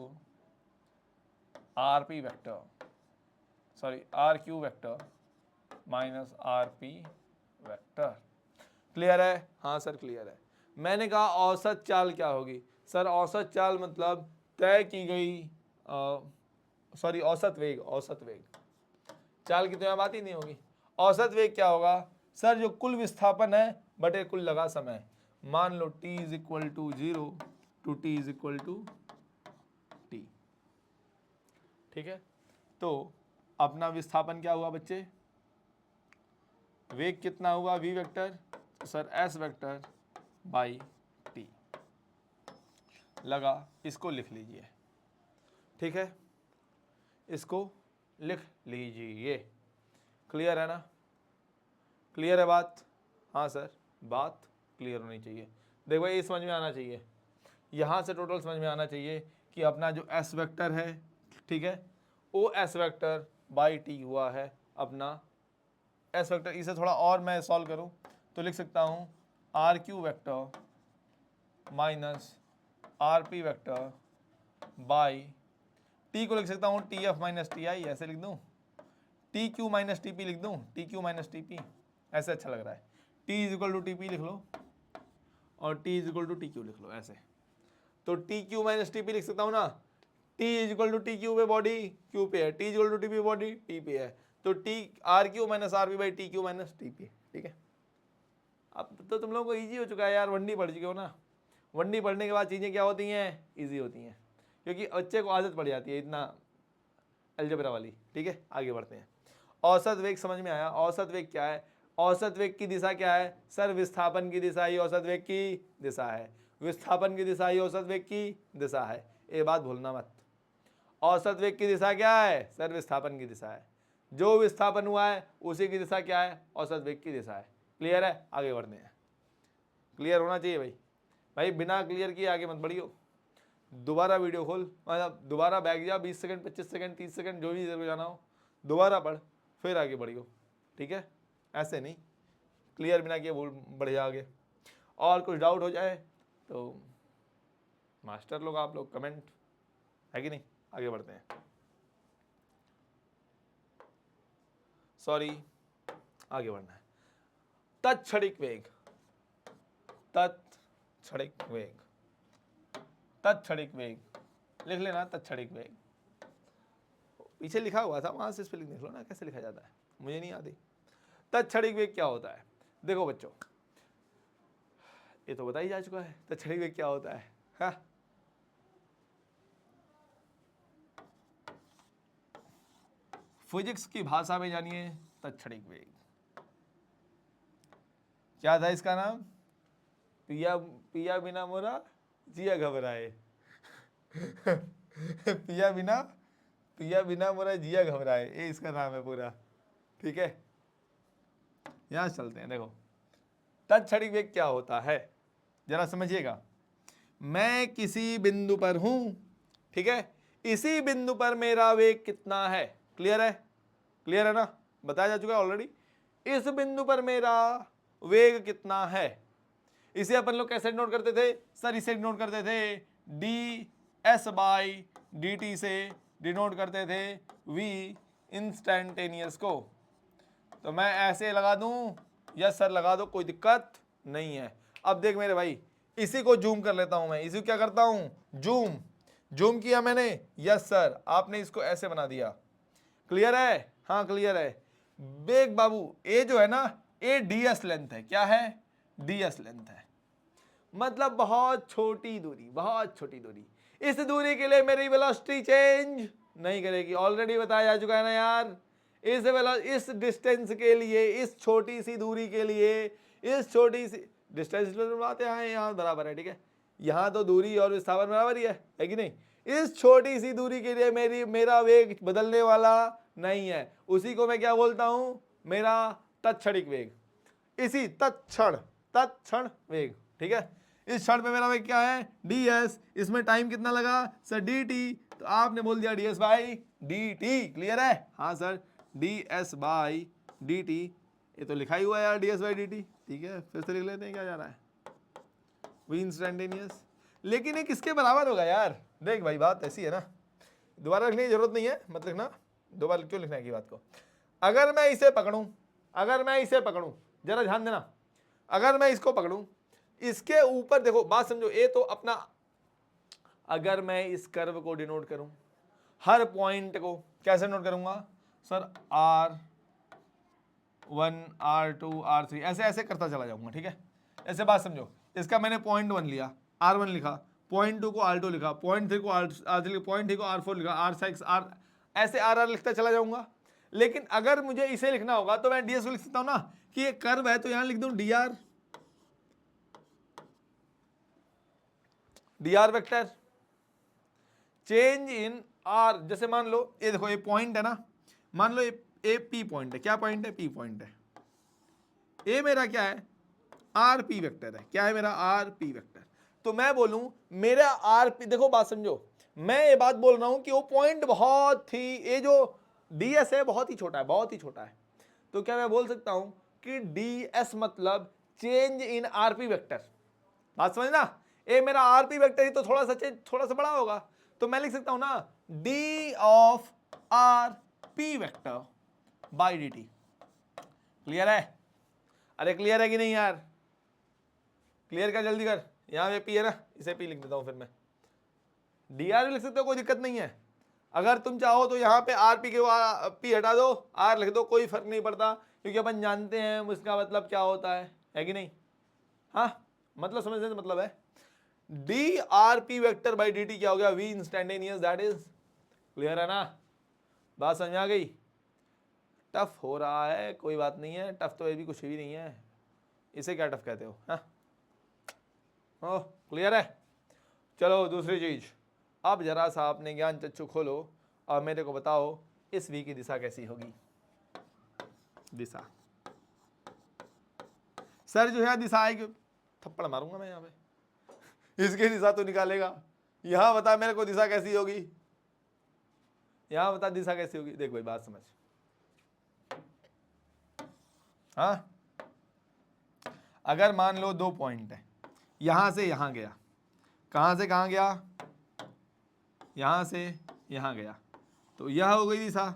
A: R P vector, sorry R Q vector minus R P vector. Clear है, हाँ सर क्लियर है। मैंने कहा औसत चाल क्या होगी, सर औसत चाल मतलब तय की गई, सॉरी औसत वेग, औसत वेग, चाल की तो यहाँ बात ही नहीं होगी। औसत वेग क्या होगा, सर जो कुल विस्थापन है बटे कुल लगा समय, मान लो t is equal to 0 to T is equal to T, ठीक है। तो अपना विस्थापन क्या हुआ बच्चे, वेग कितना हुआ v वेक्टर, तो sir s vector by T लगा, इसको लिख लीजिए, ठीक है, इसको लिख लीजिए। क्लियर है ना, क्लियर है बात, हाँ सर बात क्लियर होनी चाहिए। देखो ये समझ में आना चाहिए, यहाँ से टोटल समझ में आना चाहिए कि अपना जो एस वेक्टर है, ठीक है, वो एस वेक्टर बाई टी हुआ है अपना एस वेक्टर। इसे थोड़ा और मैं सॉल्व करूँ तो लिख सकता हूँ R Q vector minus R P vector by T को लिख सकता हूँ T F minus T I, ऐसे लिख दूँ, T Q minus T P लिख दूँ, T Q minus T P, ऐसे अच्छा लग रहा है। T is equal to T P लिख लो और T is equal to T Q लिख लो ऐसे, तो T Q minus T P लिख सकता हूँ ना, T is equal to T Q पे बॉडी क्यू पे है, T is equal to T P body T पे है, तो T R Q minus R P by T Q minus T P, ठीक है। अब तो तुम लोगों को ईजी हो चुका है यार, 1D पढ़ चुके हो ना, 1D पढ़ने के बाद चीज़ें क्या होती हैं, ईजी होती हैं, क्योंकि बच्चे को आदत पड़ जाती है इतना अलजबरा वाली, ठीक है। आगे बढ़ते हैं, औसत वेग समझ में आया। औसत वेग क्या है, औसत वेग की दिशा क्या है, सर विस्थापन की दिशा ही औसत वेग की दिशा है, विस्थापन की दिशा ही औसत वेग की दिशा है, ये बात भूलना मत। औसत वेग की दिशा क्या है, सर विस्थापन की दिशा है, जो विस्थापन हुआ है उसी की दिशा क्या है, औसत वेग की दिशा है। क्लियर है, आगे बढ़ते हैं, क्लियर होना चाहिए भाई, भाई बिना क्लियर किए आगे मत बढ़ियो। दोबारा वीडियो खोल, मतलब दोबारा बैग जा, 20 सेकंड 25 सेकंड 30 सेकंड जो भी इधर को जाना हो, दोबारा पढ़ फिर आगे बढ़ियो, ठीक है, ऐसे नहीं क्लियर बिना किए बढ़ जा आगे। और कुछ डाउट हो जाए तो मास्टर लोग आप लोग कमेंट, है कि नहीं, आगे बढ़ते हैं। सॉरी आगे बढ़ना है, तत्क्षणिक वेग, तत्क्षणिक वेग, तत्क्षणिक वेग लिख लेना, तत्क्षणिक वेग पीछे लिखा हुआ था, वहां से स्पेलिंग देख लो ना कैसे लिखा जाता है, मुझे नहीं आती। तत्क्षणिक वेग क्या होता है, देखो बच्चों ये तो बता ही जा चुका है तत्क्षणिक वेग क्या होता है, हाँ? फिजिक्स की भाषा में जानिए तत्क्षणिक वेग क्या था, इसका नाम पिया पिया बिना मोरा जिया घबराए पिया बिना मोरा जिया घबराए, ये इसका नाम है पूरा, ठीक है। यहां चलते हैं, देखो तत्क्षणिक वेग क्या होता है जरा समझिएगा। मैं किसी बिंदु पर हूं, ठीक है, इसी बिंदु पर मेरा वेग कितना है, क्लियर है, क्लियर है ना, बताया जा चुका है ऑलरेडी। इस बिंदु पर मेरा वेग कितना है, इसे अपन लोग कैसे डिनोट करते थे सर? इसे डिनोट करते थे D S by D T से डिनोट करते थे वी इंस्टेंटेनियस को। तो मैं ऐसे लगा दूं, यस सर लगा दो, कोई दिक्कत नहीं है। अब देख मेरे भाई, इसी को जूम कर लेता हूं मैं, इसी को क्या करता हूं, जूम। जूम किया मैंने, यस सर, आपने इसको ऐसे बना दिया। क्लियर है? हाँ क्लियर है। बेग बाबू, ये जो है ना, ये ds लेंथ है। क्या है? ds लेंथ है, मतलब बहुत छोटी दूरी, बहुत छोटी दूरी। इस दूरी के लिए मेरी वेलोसिटी चेंज नहीं करेगी, ऑलरेडी बताया जा चुका है ना यार। इस डिस्टेंस के लिए, इस छोटी सी दूरी के लिए, इस छोटी सी डिस्टेंस बात यहाँ बराबर है, ठीक है। यहाँ तो दूरी और विस्थापन बराबर ही है कि नहीं? इस छोटी सी दूरी के लिए मेरा वेग बदलने वाला नहीं है। उसी को मैं क्या बोलता हूं? मेरा तत्क्षणिक वेग। इसी तत्क्षण वेग, ठीक है। इस क्षण पे मेरा वेग क्या है? ds। इसमें टाइम कितना लगा सर? dt। तो आपने बोल दिया ds बाई dt। क्लियर है? हाँ सर, ds बाई dt। ये तो लिखा ही हुआ है यार, ds बाई dt, ठीक है। फिर से लिख लेते हैं, क्या जा रहा है, वी इंस्टेंटेनियस। लेकिन ये किसके बराबर होगा यार? देख भाई, बात ऐसी है ना, दोबारा लिखने की जरूरत नहीं है, मत लिखना दोबारा, क्यों लिखना है की बात को। अगर मैं इसे पकड़ूं, जरा ध्यान देना, अगर मैं इसको पकड़ूं, इसके ऊपर देखो, बात समझो, ये तो अपना, अगर मैं इस कर्व को डिनोट करूं, हर पॉइंट को कैसे नोट करूंगा सर? R1 R2 R3 ऐसे ऐसे करता चला जाऊंगा, ठीक है। ऐसे बात समझो, इसका मैंने पॉइंट 1 लिया, R1 लिखा, पॉइंट 2 को R2 लिखा, पॉइंट 3 को R3 लिखा, पॉइंट 3 को R4 लिखा, R6 R, ऐसे RR लिखता चला जाऊंगा। लेकिन अगर मुझे इसे लिखना होगा तो मैं ds को लिख सकता हूं ना, कि ये कर्व है तो यहां लिख दूं dr vector change in r। जैसे मान लो ये देखो, ये पॉइंट है ना, मान लो ये p पॉइंट है। क्या पॉइंट है? p पॉइंट है। ये मेरा क्या है? rp वेक्टर है। क्या है मेरा? rp vector. तो मैं बोलूं मेरा rp, देखो बात समझो, मैं ये बात बोल रहा हूं कि वो पॉइंट बहुत ही, ये जो ds है बहुत ही छोटा है, बहुत ही छोटा है। तो क्या मैं बोल सकता हूं कि ds मतलब चेंज इन rp वेक्टर। बात समझना, ये मेरा rp वेक्टर ही तो थोड़ा सा बड़ा होगा। तो मैं लिख सकता हूं ना, d of rp vector by dt। Clear है? अरे क्लियर है कि नहीं यार? क्लियर कर, जल्दी कर। यहां पे p है ना, इसे p लिख देता हूं, फिर मैं dr भी लिख सकते हो, कोई दिक्कत नहीं है। अगर तुम चाहो तो यहाँ पे rp के p हटा दो, r लिख दो, कोई फर्क नहीं पड़ता, क्योंकि अपन जानते हैं उसका मतलब क्या होता है कि नहीं? हाँ, मतलब समझने से मतलब है, drp वेक्टर बाई dt क्या हो गया? v instantaneous, that is. Clear है ना? बात समझ आ गई? टफ हो रहा है, कोई बात नहीं है, टफ तो ये भी कुछ भी नहीं है, इसे क्या टफ कहते हो? हाँ, ओ क्लियर है? चलो दूसरी चीज, अब जरा सा आपने ज्ञान चक्षु खोलो और मेरे को बताओ इस v की दिशा कैसी होगी? दिशा सर जो है दिशा आएगी, थप्पड़ मारूंगा मैं यहाँ पे, इसकी दिशा तो निकालेगा। यहां बता मेरे को दिशा कैसी होगी, यहां बता दिशा कैसी होगी। देख भाई बात समझ, हाँ, अगर मान लो 2 पॉइंट है, यहां से यहां गया, कहां से कहां गया? यहां से यहां गया, तो यह हो गई दिशा।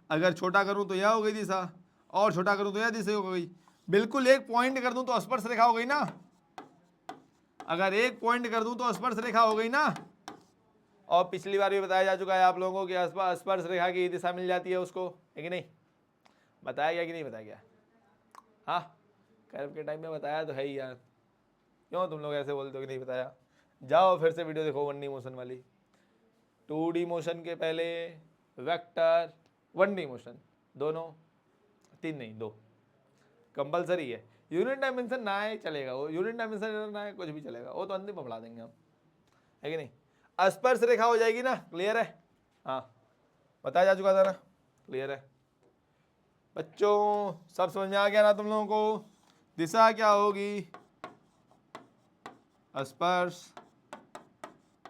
A: अगर छोटा करूं तो यह हो गई दिशा, और छोटा करूं तो यह दिशा हो गई। बिल्कुल एक पॉइंट कर दूं तो स्पर्श रेखा हो गई ना, अगर एक पॉइंट कर दूं तो स्पर्श रेखा हो गई ना। और पिछली बार भी बताया जा चुका है आप लोगों को कि स्पर्श रेखा की दिशा मिल जाती है उसको, है कि नहीं? बताया गया कि नहीं बताया गया? हाँ, कर्व के टाइम में बताया तो है ही यार, क्यों तुम लोग ऐसे बोलते हो कि नहीं बताया? जाओ फिर से वीडियो देखो 1D मोशन वाली। 2D मोशन के पहले वेक्टर, 1D मोशन, दोनों, 3 नहीं 2 कंपलसरी है। यूनिट डायमेंशन ना है चलेगा, वो यूनिट डायमेंशन ना है कुछ भी चलेगा, वो तो अंतिम में बढ़ा देंगे हम, है कि नहीं? स्पर्श रेखा हो जाएगी ना, क्लियर है? हाँ, बताया जा चुका था ना, क्लियर है बच्चों? सब समझ में आ गया ना तुम लोगों को? दिशा क्या होगी? स्पर्श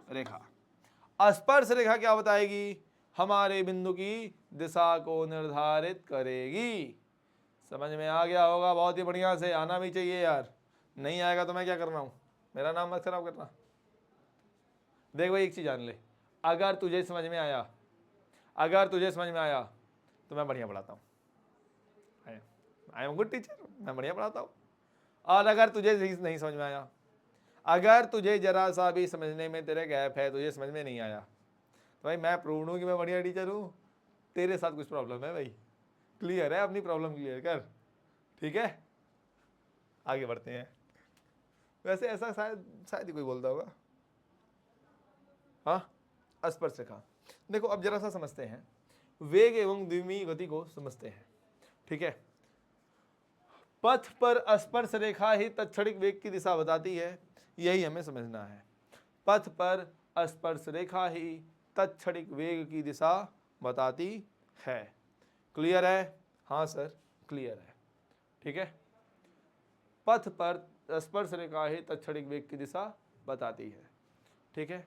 A: रेखा। स्पर्श रेखा क्या बताएगी? हमारे बिंदु की दिशा को निर्धारित करेगी। समझ में आ गया होगा? बहुत ही बढ़िया से आना भी चाहिए यार, नहीं आएगा तो मैं क्या कर रहा हूँ, मेरा नाम मत खराब करना। देख भाई एक चीज़ जान ले, अगर तुझे समझ में आया, अगर तुझे समझ में आया तो मैं बढ़िया पढ़ाता हूँ, आई एम गुड टीचर, मैं बढ़िया पढ़ाता हूँ। और अगर तुझे नहीं समझ में आया, अगर तुझे जरा सा भी समझने में तेरे गैप है, तुझे समझ में नहीं आया, तो भाई मैं प्रूव दूँ कि मैं बढ़िया टीचर हूँ, तेरे साथ कुछ प्रॉब्लम है भाई। क्लियर है, अपनी प्रॉब्लम क्लियर कर, ठीक है। आगे बढ़ते हैं। वैसे ऐसा शायद ही कोई बोलता होगा। हाँ स्पर्श रेखा, देखो अब जरा सा समझते हैं, वेग एवं द्विमीय गति को समझते हैं, ठीक है। पथ पर स्पर्श रेखा ही तत्क्षणिक वेग की दिशा बताती है, यही हमें समझना है। पथ पर स्पर्श रेखा ही तत्क्षणिक वेग की दिशा बताती है। क्लियर है? हाँ सर क्लियर है, ठीक है। पथ पर स्पर्श रेखा ही तत्क्षणिक वेग की दिशा बताती है, ठीक है।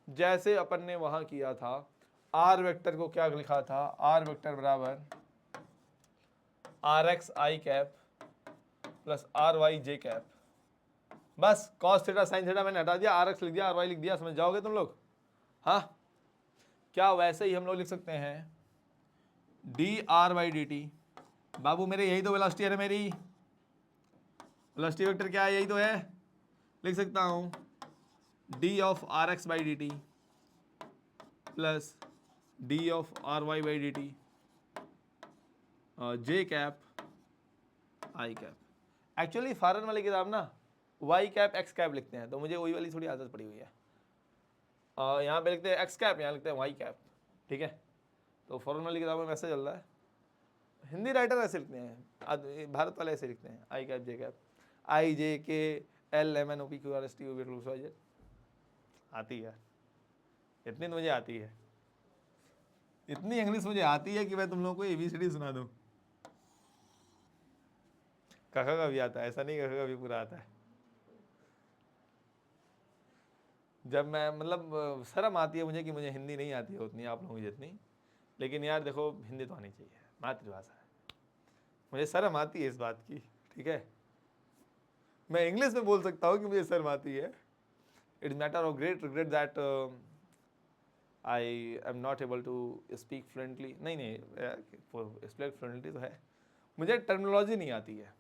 A: जैसे अपन ने वहां किया था, आर वेक्टर को क्या लिखा था, आर वेक्टर बराबर R X I cap plus R Y J cap. बस कॉस थीटा साइन थीटा मैंने हटा दिया, आर एक्स लिख दिया, आर वाई लिख दिया, समझ जाओगे तुम लोग। हाँ क्या वैसे ही हम लोग लिख सकते हैं D R by D T. बाबू मेरे यही तो वेलोसिटी है मेरी, वेलोसिटी वेक्टर क्या है, यही तो है। लिख सकता हूं D of R X by D T plus D of R Y by D T J cap I cap. Actually foreign वाली किताब ना वाई कैप एक्स कैप लिखते हैं, तो मुझे वही वाली थोड़ी आदत पड़ी हुई है। यहाँ पे लिखते हैं एक्स कैप, यहाँ लिखते हैं वाई कैप, ठीक है। तो फॉरेन वाली किताबों में ऐसे चल रहा है, हिंदी राइटर ऐसे लिखते हैं, भारत वाले ऐसे लिखते हैं आई cap J cap, I J K L M N O P Q R S T O V X Y Z. आती है, इतनी तो मुझे आती है, इतनी इंग्लिश मुझे आती है कि मैं तुम लोगों को ABCD सुना दूं। कखा का भी आता है, ऐसा नहीं कखा का भी पूरा आता है। जब मैं मतलब शर्म आती है मुझे कि मुझे हिंदी नहीं आती है उतनी आप लोगों की जितनी, लेकिन यार देखो हिंदी तो आनी चाहिए, मातृभाषा है। मुझे शर्म आती है इस बात की, ठीक है। मैं इंग्लिश में बोल सकता हूँ कि मुझे शर्म आती है। It's matter of great regret that I am not able to speak fluently. नहीं स्पीक फ्लुएंटली तो है, मुझे टर्मिनोलॉजी नहीं आती है।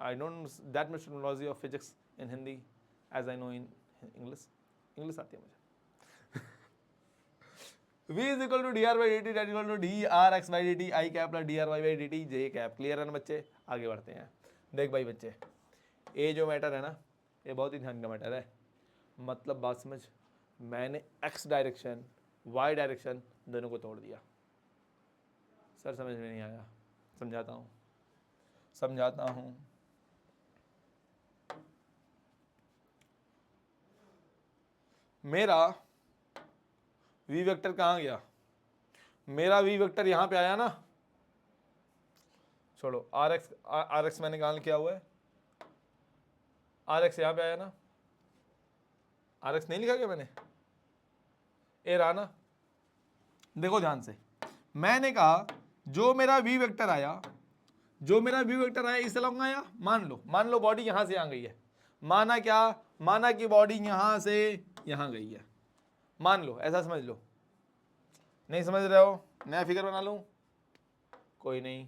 A: I don't that much terminology of physics in Hindi as I know in English. English आती है मुझे। V is equal to dr by dt that is equal to drx by dt I cap plus dry by dt j cap. Clear है ना बच्चे? आगे बढ़ते हैं। देख भाई बच्चे, ये जो मैटर है ना, ये बहुत ही ध्यान का मैटर है। मतलब बात समझ, मैंने x डायरेक्शन y डायरेक्शन दोनों को तोड़ दिया। सर समझ में नहीं आया, समझाता हूँ। मेरा v वेक्टर कहाँ गया? मेरा v वेक्टर यहाँ पे आया ना, छोड़ो आर एक्स मैंने कहाँ किया हुआ है, आर एक्स यहाँ पे आया ना, आर एक्स नहीं लिखा क्या मैंने, ए रहा ना। देखो ध्यान से, मैंने कहा जो मेरा v वेक्टर आया, इस लॉन्ग आया। मान लो बॉडी यहां से आ गई है, माना क्या, माना कि बॉडी यहां से यहां गई है, मान लो, ऐसा समझ लो। नहीं समझ रहे हो? नया फिगर बना लूं? कोई नहीं,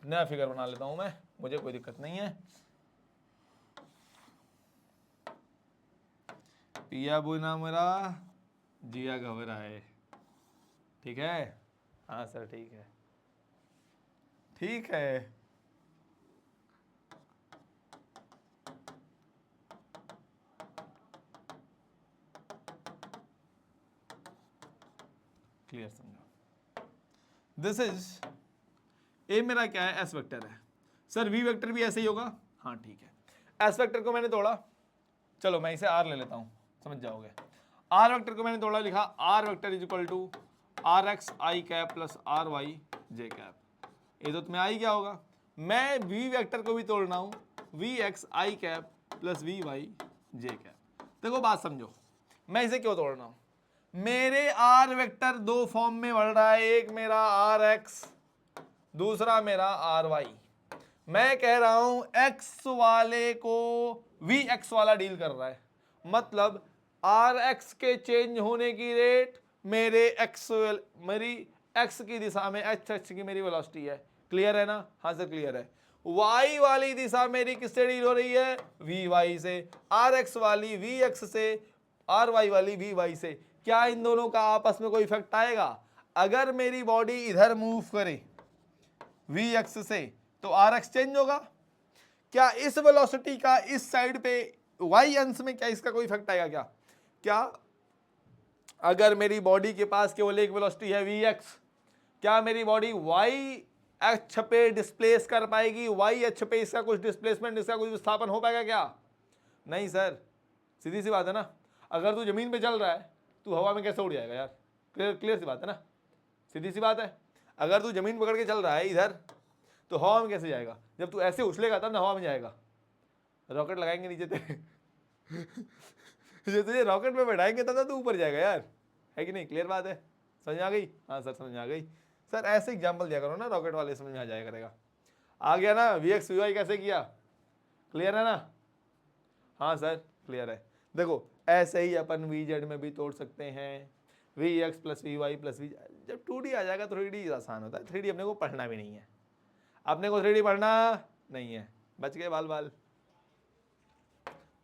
A: नया फिगर बना लेता हूं मैं, मुझे कोई दिक्कत नहीं है। पिया बुना मेरा जिया घबराए, ठीक है। हाँ सर ठीक है, ठीक है। क्लियर समझो। दिस इज ए, मेरा क्या है, एस वेक्टर है। सर वी वेक्टर भी ऐसे ही होगा? हाँ ठीक है। एस वेक्टर को मैंने तोड़ा, चलो मैं इसे आर ले लेता हूं, समझ जाओगे। आर वेक्टर को मैंने तोड़ा, लिखा R vector is equal to R X I cap plus R Y J cap. ये तो तुम्हें आई क्या होगा। मैं वी वेक्टर को भी तोड़ रहा हूं, V X I cap plus V Y J cap. देखो बात समझो, मैं इसे क्यों तोड़ रहा हूं। मेरे आर वेक्टर दो फॉर्म में बढ़ रहा है, एक मेरा आर एक्स दूसरा मेरा आर वाई। मैं कह रहा हूं एक्स वाले को वी एक्स वाला डील कर रहा है, मतलब आर एक्स के चेंज होने की रेट मेरी एक्स की दिशा में एच एक्स की मेरी वेलोसिटी है। क्लियर है ना? हाँ सर क्लियर है। वाई वाली दिशा मेरी किससे डील हो रही है? वी वाई से। आर एक्स वाली वी एक्स से, आर वाई वाली वी वाई से। क्या इन दोनों का आपस में कोई इफेक्ट आएगा? अगर मेरी बॉडी इधर मूव करे वी एक्स से तो आर एक्स चेंज होगा। क्या इस वेलोसिटी का इस साइड पे वाई अंश में क्या इसका कोई इफेक्ट आएगा? क्या अगर मेरी बॉडी के पास केवल एक वेलोसिटी है वी एक्स, क्या मेरी बॉडी वाई अक्ष पे डिस्प्लेस कर पाएगी? वाई अक्ष पे इसका कुछ डिस्प्लेसमेंट, इसका कुछ विस्थापन हो पाएगा क्या? नहीं सर, सीधी सी बात है ना। अगर तू जमीन पे चल रहा है तू हवा में कैसे उड़ जाएगा यार? क्लियर सी बात है ना, सीधी सी बात है। अगर तू जमीन पकड़ के चल रहा है इधर तो हवा में कैसे जाएगा? जब तू ऐसे उछलेगा तब ना हवा में जाएगा। रॉकेट लगाएंगे नीचे तेरे जो तुझे रॉकेट में बैठाएंगे तब तू ऊपर जाएगा यार, है कि नहीं? क्लियर बात है, समझ आ गई? हाँ सर समझ आ गई। सर ऐसे एग्जाम्पल दिया करो ना, रॉकेट वाले समझ में आ जाया करेगा। आ गया ना? वी एक्स वी वाई कैसे किया? क्लियर है ना? हाँ सर क्लियर है। देखो ऐसे ही अपन वी जेड में भी तोड़ सकते हैं, V X plus V Y plus V. जब 2D आ जाएगा तो 3D आसान होता है। 3D अपने को पढ़ना भी नहीं है, अपने को 3D पढ़ना नहीं है। बच गए बाल बाल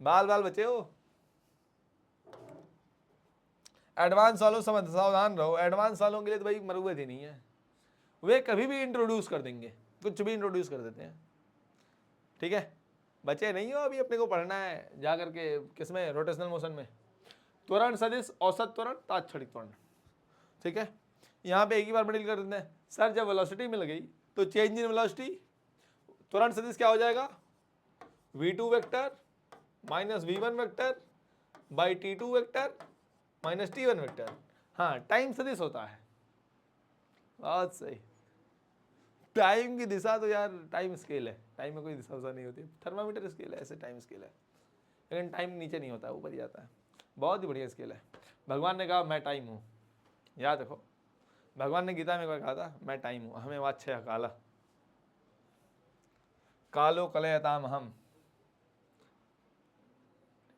A: बाल बाल बचे हो। एडवांस वालों समझ सावधान रहो, एडवांस वालों के लिए तो भाई मरुए थी नहीं है, वे कभी भी इंट्रोड्यूस कर देंगे, कुछ भी इंट्रोड्यूस कर देते हैं। ठीक है, बचे नहीं हो अभी, अपने को पढ़ना है जा करके किसमें? रोटेशनल मोशन में। त्वरण सदिश, औसत त्वरण, तात्क्षणिक त्वरण। ठीक है, यहाँ पे एक ही बार में डील कर देते हैं। सर जब वेलोसिटी मिल गई तो चेंज इन वेलोसिटी, त्वरण सदिश क्या हो जाएगा? v2 vector minus v1 vector by t2 vector minus t1 vector. हाँ टाइम सदिश होता है, बहुत सही। टाइम की दिशा तो यार टाइम स्केल है, टाइम में कोई दिशा नहीं होती, थर्मामीटर स्केल है, ऐसे टाइम स्केल है, लेकिन टाइम नीचे नहीं होता, ऊपर ही जाता है। बहुत ही बढ़िया स्केल है। भगवान ने कहा मैं टाइम हूँ, याद रखो, भगवान ने गीता में कहा था मैं टाइम हूँ। हमें वाच्य काला कालो कलयताम, हम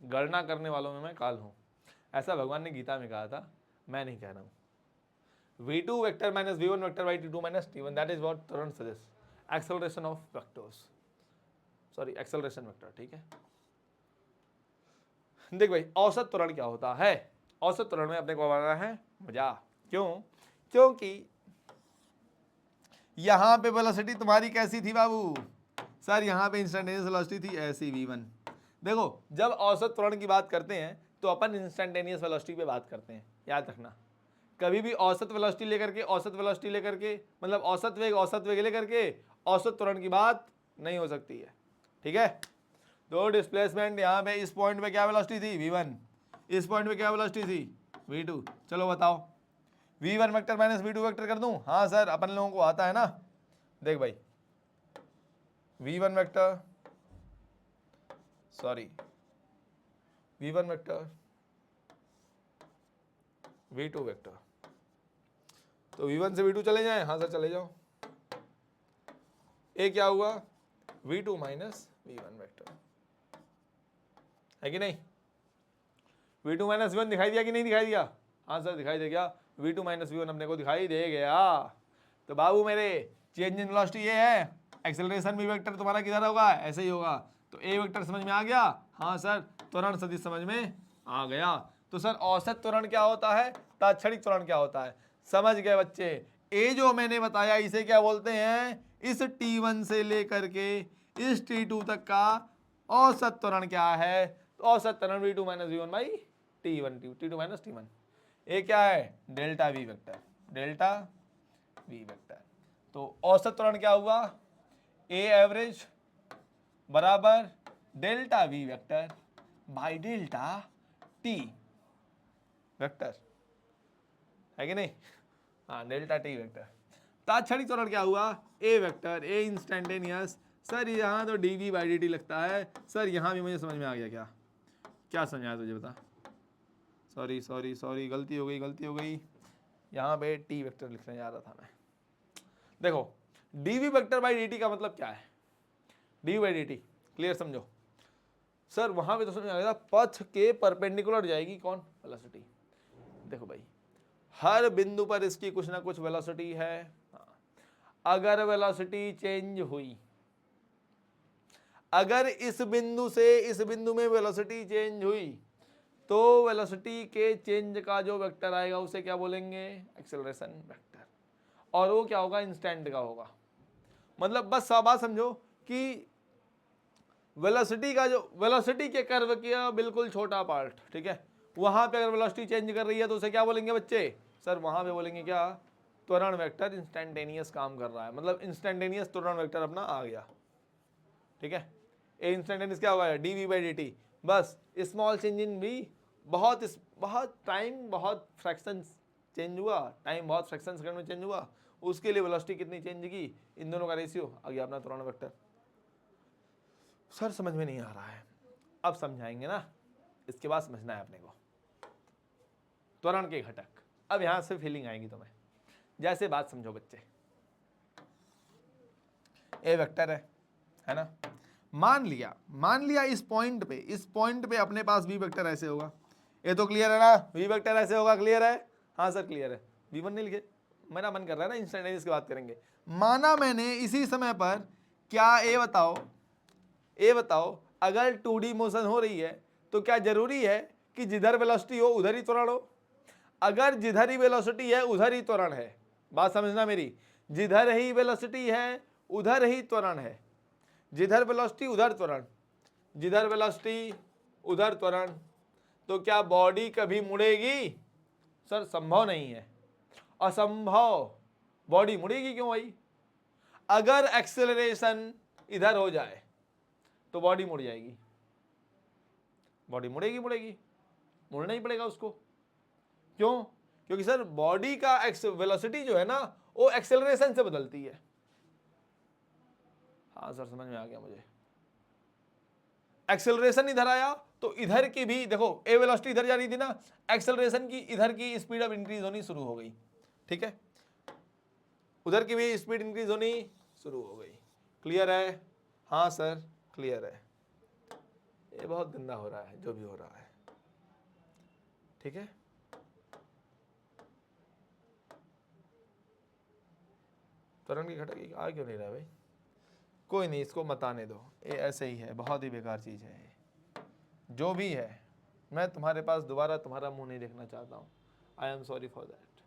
A: गणना करने वालों में मैं काल हूँ, ऐसा भगवान ने गीता में कहा था, मैं नहीं कह रहा हूँ। v2 vector minus v1 vector by t2 minus t1, that is what त्वरण सदिश, acceleration of vectors, sorry acceleration vector. ठीक है, देख भाई औसत त्वरण क्या होता है? औसत त्वरण में अपने को बनाना है मजा। क्यों? क्योंकि यहां पे वेलोसिटी तुम्हारी कैसी थी बाबू? सर यहाँ पे इंस्टेंटेनियस वेलोसिटी थी ऐसी v1। देखो जब औसत त्वरण की बात करते हैं तो अपन इंस्टेंटेनियस वेलोसिटी पे बात करते हैं, याद रखना। कभी भी औसत वेलोसिटी लेकर के, औसत वेलोसिटी लेकर के, मतलब औसत वेग लेकर के औसत त्वरण की बात नहीं हो सकती है। ठीक है, तो डिस्प्लेसमेंट यहाँ पे इस पॉइंट पे क्या वेलोसिटी थी? v1। इस पॉइंट पे क्या वेलोसिटी थी? v2। चलो बताओ, v1 vector minus v2 vector कर दूं? हाँ सर अपन लोगों को आता है ना। देख भाई v1 vector, sorry v1 vector v2 vector, तो v1 से v2 चले जाएं? हाँ सर चले जाओ। ए क्या हुआ? v2 माइनस v1 वेक्टर, है कि नहीं? v2 माइनस v1 दिखाई दिया कि नहीं दिखाई दिया? हाँ सर दिखाई दे गया, v2 माइनस v1 अपने को दिखाई दे गया। तो बाबू मेरे चेंज इन वेलोसिटी ये है, एक्सेलरेशन भी वेक्टर तुम्हारा किधर होगा? ऐसे ही होगा। तो ए वेक्टर समझ में आ गया? हाँ सर, त्वरण सदिश समझ में आ गया। तो सर औसत त्वरण क्या होता है, तात्क्षणिक त्वरण क्या होता है? समझ गए बच्चे? ए जो मैंने बताया इसे क्या बोलते हैं? इस T1 से लेकर के इस T2 तक का औसत त्वरण क्या है? तो औसत त्वरण v2 minus v1 by t1, t2 minus t1। ये क्या है? Delta v vector, delta v vector. तो औसत त्वरण क्या हुआ? a एवरेज बराबर delta v vector by delta t vector, है कि नहीं? हाँ डेल्टा t वेक्टर। तात्क्षणिक त्वरण क्या हुआ? a vector, a instantaneous. Sir यहाँ तो dv बाई dt लगता है। सर यहाँ भी मुझे समझ में आ गया। क्या क्या समझ आया तुझे बता? सॉरी सॉरी सॉरी, गलती हो गई। यहाँ पे टी वेक्टर लिखने जा रहा था मैं। देखो dv वेक्टर बाई dt का मतलब क्या है? dv बाई dt क्लियर समझो सर। वहां पे तो समझ आएगा पथ के परपेंडिकुलर जाएगी कौन? वेलोसिटी। देखो भाई हर बिंदु पर इसकी कुछ ना कुछ वेलोसिटी है। अगर वेलोसिटी चेंज हुई, अगर इस बिंदु से इस बिंदु में वेलोसिटी चेंज हुई तो वेलोसिटी के चेंज का जो वेक्टर आएगा उसे क्या बोलेंगे? Acceleration vector. और वो क्या होगा? इंस्टेंट का होगा। मतलब बस बात समझो कि वेलोसिटी का जो वेलोसिटी के कर्व का बिल्कुल छोटा पार्ट, ठीक है, वहां पे अगर वेलोसिटी चेंज कर रही है तो उसे क्या बोलेंगे बच्चे? सर वहां पे बोलेंगे क्या? त्वरण वेक्टर इंस्टेंटेनियस काम कर रहा है, मतलब इंस्टेंटेनियस त्वरण वेक्टर अपना आ गया। ठीक है, ए इंस्टेंटेनियस क्या हुआ? D V by D T. बस स्मॉल चेंज इन वी, बहुत टाइम, बहुत फ्रैक्शन चेंज हुआ, टाइम बहुत फ्रैक्शन सेकंड में चेंज हुआ, उसके लिए वेलोसिटी कितनी चेंज की? इन दोनों का रेशियो आ गया अपना त्वरण वेक्टर। सर समझ में नहीं आ रहा है, अब समझाएंगे ना, इसके बाद समझना है अपने को त्वरण के घटक। अब यहां से फीलिंग आएगी तुम्हें। जैसे बात समझो बच्चे, ए वेक्टर है ना, मान लिया इस पॉइंट पे अपने पास बी वेक्टर ऐसे होगा। ये तो क्लियर है ना, बी वेक्टर ऐसे होगा, क्लियर है? हाँ सर क्लियर है। V1 नहीं लिखे, मेरा मन कर रहा है ना इंस्टेंटेनियस की बात करेंगे। माना मैंने इसी समय पर, क्या ए बताओ अगर 2D मोशन हो रही है तो क्या जरूरी है कि जिधर वेलोसिटी हो उधर ही त्वरण हो? अगर जिधर ही वेलोसिटी है उधर ही त्वरण है, बात समझना मेरी, जिधर ही वेलोसिटी है उधर ही त्वरण है, जिधर वेलोसिटी उधर त्वरण, जिधर वेलोसिटी उधर त्वरण, तो क्या बॉडी कभी मुड़ेगी? सर संभव नहीं है, असंभव। बॉडी मुड़ेगी क्यों भाई? अगर एक्सेलरेशन इधर हो जाए तो बॉडी मुड़ जाएगी। बॉडी मुड़ेगी, मुड़ना ही पड़ेगा उसको। क्यों? क्योंकि सर बॉडी का वेलोसिटी जो है ना वो एक्सेलरेशन से बदलती है। हाँ सर समझ में आ गया मुझे। एक्सेलरेशन इधर आया तो इधर की भी देखो, ए वेलोसिटी इधर जा रही थी ना, एक्सेलरेशन की इधर की स्पीड अब इंक्रीज होनी शुरू हो गई। ठीक है, उधर की भी स्पीड इंक्रीज होनी शुरू हो गई। क्लियर है? हाँ सर क्लियर है। ये बहुत गंदा हो रहा है जो भी हो रहा है। ठीक है, त्वरण की घटक आ क्यों नहीं रहा भाई? कोई नहीं, इसको मत आने दो, ये ऐसे ही है, बहुत ही बेकार चीज़ है ये। जो भी है, मैं तुम्हारे पास दोबारा तुम्हारा मुंह नहीं देखना चाहता हूँ। I am sorry for that.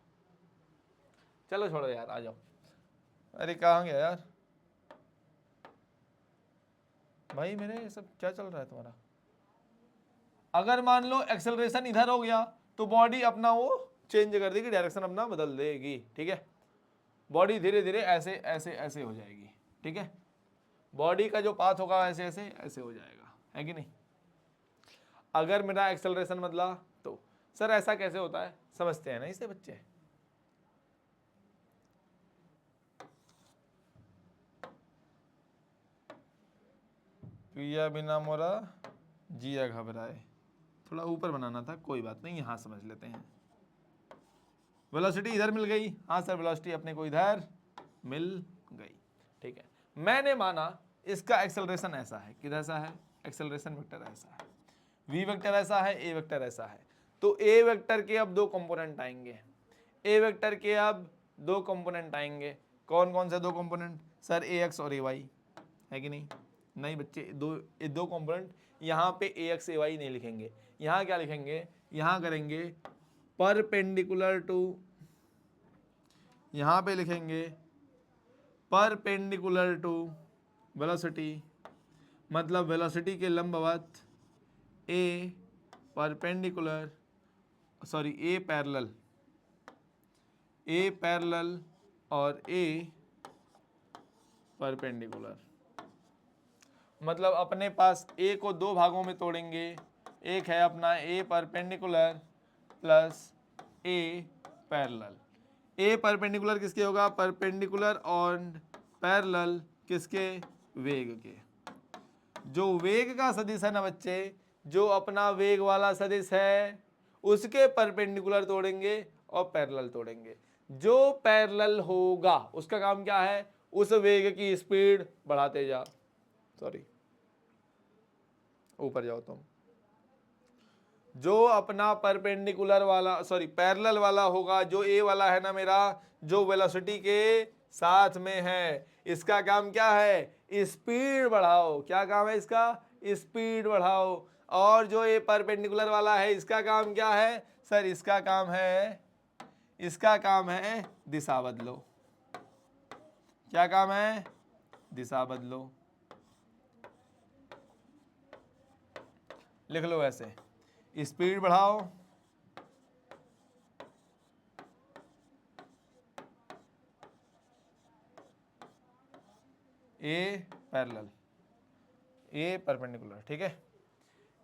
A: चलो छोड़ो यार, आ जाओ। अरे कहाँ गया यार भाई मेरे, ये सब क्या चल रहा है तुम्हारा? अगर मान लो एक्सेलरेशन इधर हो गया तो बॉडी अपना वो चेंज कर देगी, डायरेक्शन अपना बदल देगी। ठीक है, बॉडी धीरे धीरे ऐसे ऐसे ऐसे हो जाएगी। ठीक है, बॉडी का जो पाथ होगा ऐसे ऐसे ऐसे हो जाएगा, है कि नहीं? अगर मेरा एक्सेलरेशन बदला तो सर ऐसा कैसे होता है, समझते हैं ना इसे बच्चे? पिया बिना मोरा जिया घबराए, थोड़ा ऊपर बनाना था, कोई बात नहीं, यहां समझ लेते हैं। वेलोसिटी इधर मिल गई, हाँ सर वेलोसिटी अपने को इधर मिल गई। ठीक है, मैंने माना इसका एक्सेलरेशन ऐसा है, किधर सा है? एक्सेलरेशन वेक्टर ऐसा है, वी वेक्टर ऐसा है, ए वेक्टर ऐसा है। तो ए वेक्टर के अब दो कंपोनेंट आएंगे, ए वेक्टर के अब दो कंपोनेंट आएंगे। कौन कौन से दो कंपोनेंट? सर ए एक्स और ए वाई, है कि नहीं? नहीं बच्चे, दो कंपोनेंट, यहाँ पे ए एक्स ए वाई नहीं लिखेंगे, यहाँ क्या लिखेंगे? यहाँ करेंगे परपेंडिकुलर टू, यहाँ पे लिखेंगे परपेंडिकुलर टू वेलोसिटी, मतलब वेलोसिटी के लंबवत ए परपेंडिकुलर, सॉरी ए पैरेलल और ए परपेंडिकुलर। मतलब अपने पास ए को दो भागों में तोड़ेंगे, एक है अपना ए परपेंडिकुलर प्लस ए पैरेलल। ए परपेंडिकुलर किसके होगा? परपेंडिकुलर और पैरेलल किसके? वेग के। जो वेग का सदिश है ना बच्चे, जो अपना वेग वाला सदिश है उसके परपेंडिकुलर तोड़ेंगे और पैरेलल तोड़ेंगे। जो पैरेलल होगा उसका काम क्या है? उस वेग की स्पीड बढ़ाते जा। सॉरी, ऊपर जाओ तुम। जो अपना परपेंडिकुलर वाला, सॉरी पैरेलल वाला होगा, जो ए वाला है ना मेरा, जो वेलोसिटी के साथ में है, इसका काम क्या है? स्पीड बढ़ाओ। क्या काम है इसका? स्पीड बढ़ाओ। और जो ये परपेंडिकुलर वाला है, इसका काम क्या है? सर इसका काम है दिशा बदलो। क्या काम है? दिशा बदलो। लिख लो ऐसे, स्पीड बढ़ाओ, ए पैरेलल, ए परपेंडिकुलर, ठीक है।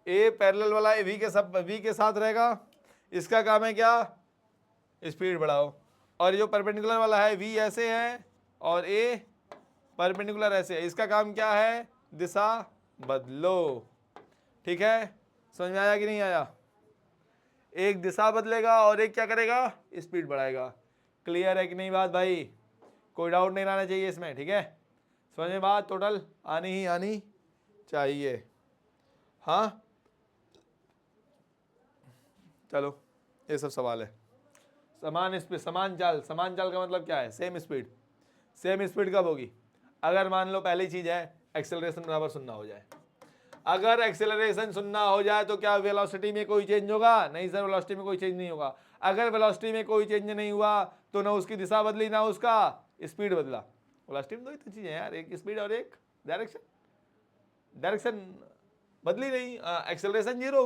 A: ए पैरेलल वाला वी के साथ रहेगा, इसका काम है क्या? स्पीड बढ़ाओ। और जो परपेंडिकुलर वाला है वी ऐसे है और ए परपेंडिकुलर ऐसे है, इसका काम क्या है? दिशा बदलो। ठीक है, समझ में आया कि नहीं आया? एक दिशा बदलेगा और एक क्या करेगा? स्पीड बढ़ाएगा। क्लियर है कि नहीं बात भाई? कोई डाउट नहीं रहना चाहिए इसमें, ठीक है। समझ में बात टोटल आनी चाहिए। हाँ चलो, ये सब सवाल है। समान स्पीड, समान चाल का मतलब क्या है? Same speed. सेम स्पीड कब होगी? अगर मान लो पहली चीज है एक्सेलरेशन बराबर शून्य हो जाए। अगर एक्सेलरेशन शून्य हो जाए तो क्या वेलोसिटी में कोई चेंज होगा? नहीं सर, वेलोसिटी में कोई चेंज नहीं होगा। अगर वेलोसिटी में कोई चेंज नहीं हुआ तो ना उसकी दिशा बदली ना उसका स्पीड बदला। वेलोसिटी में दो ही तो चीजें हैं यार, एक स्पीड और एक डायरेक्शन बदली नहीं। एक्सेलरेशन जीरो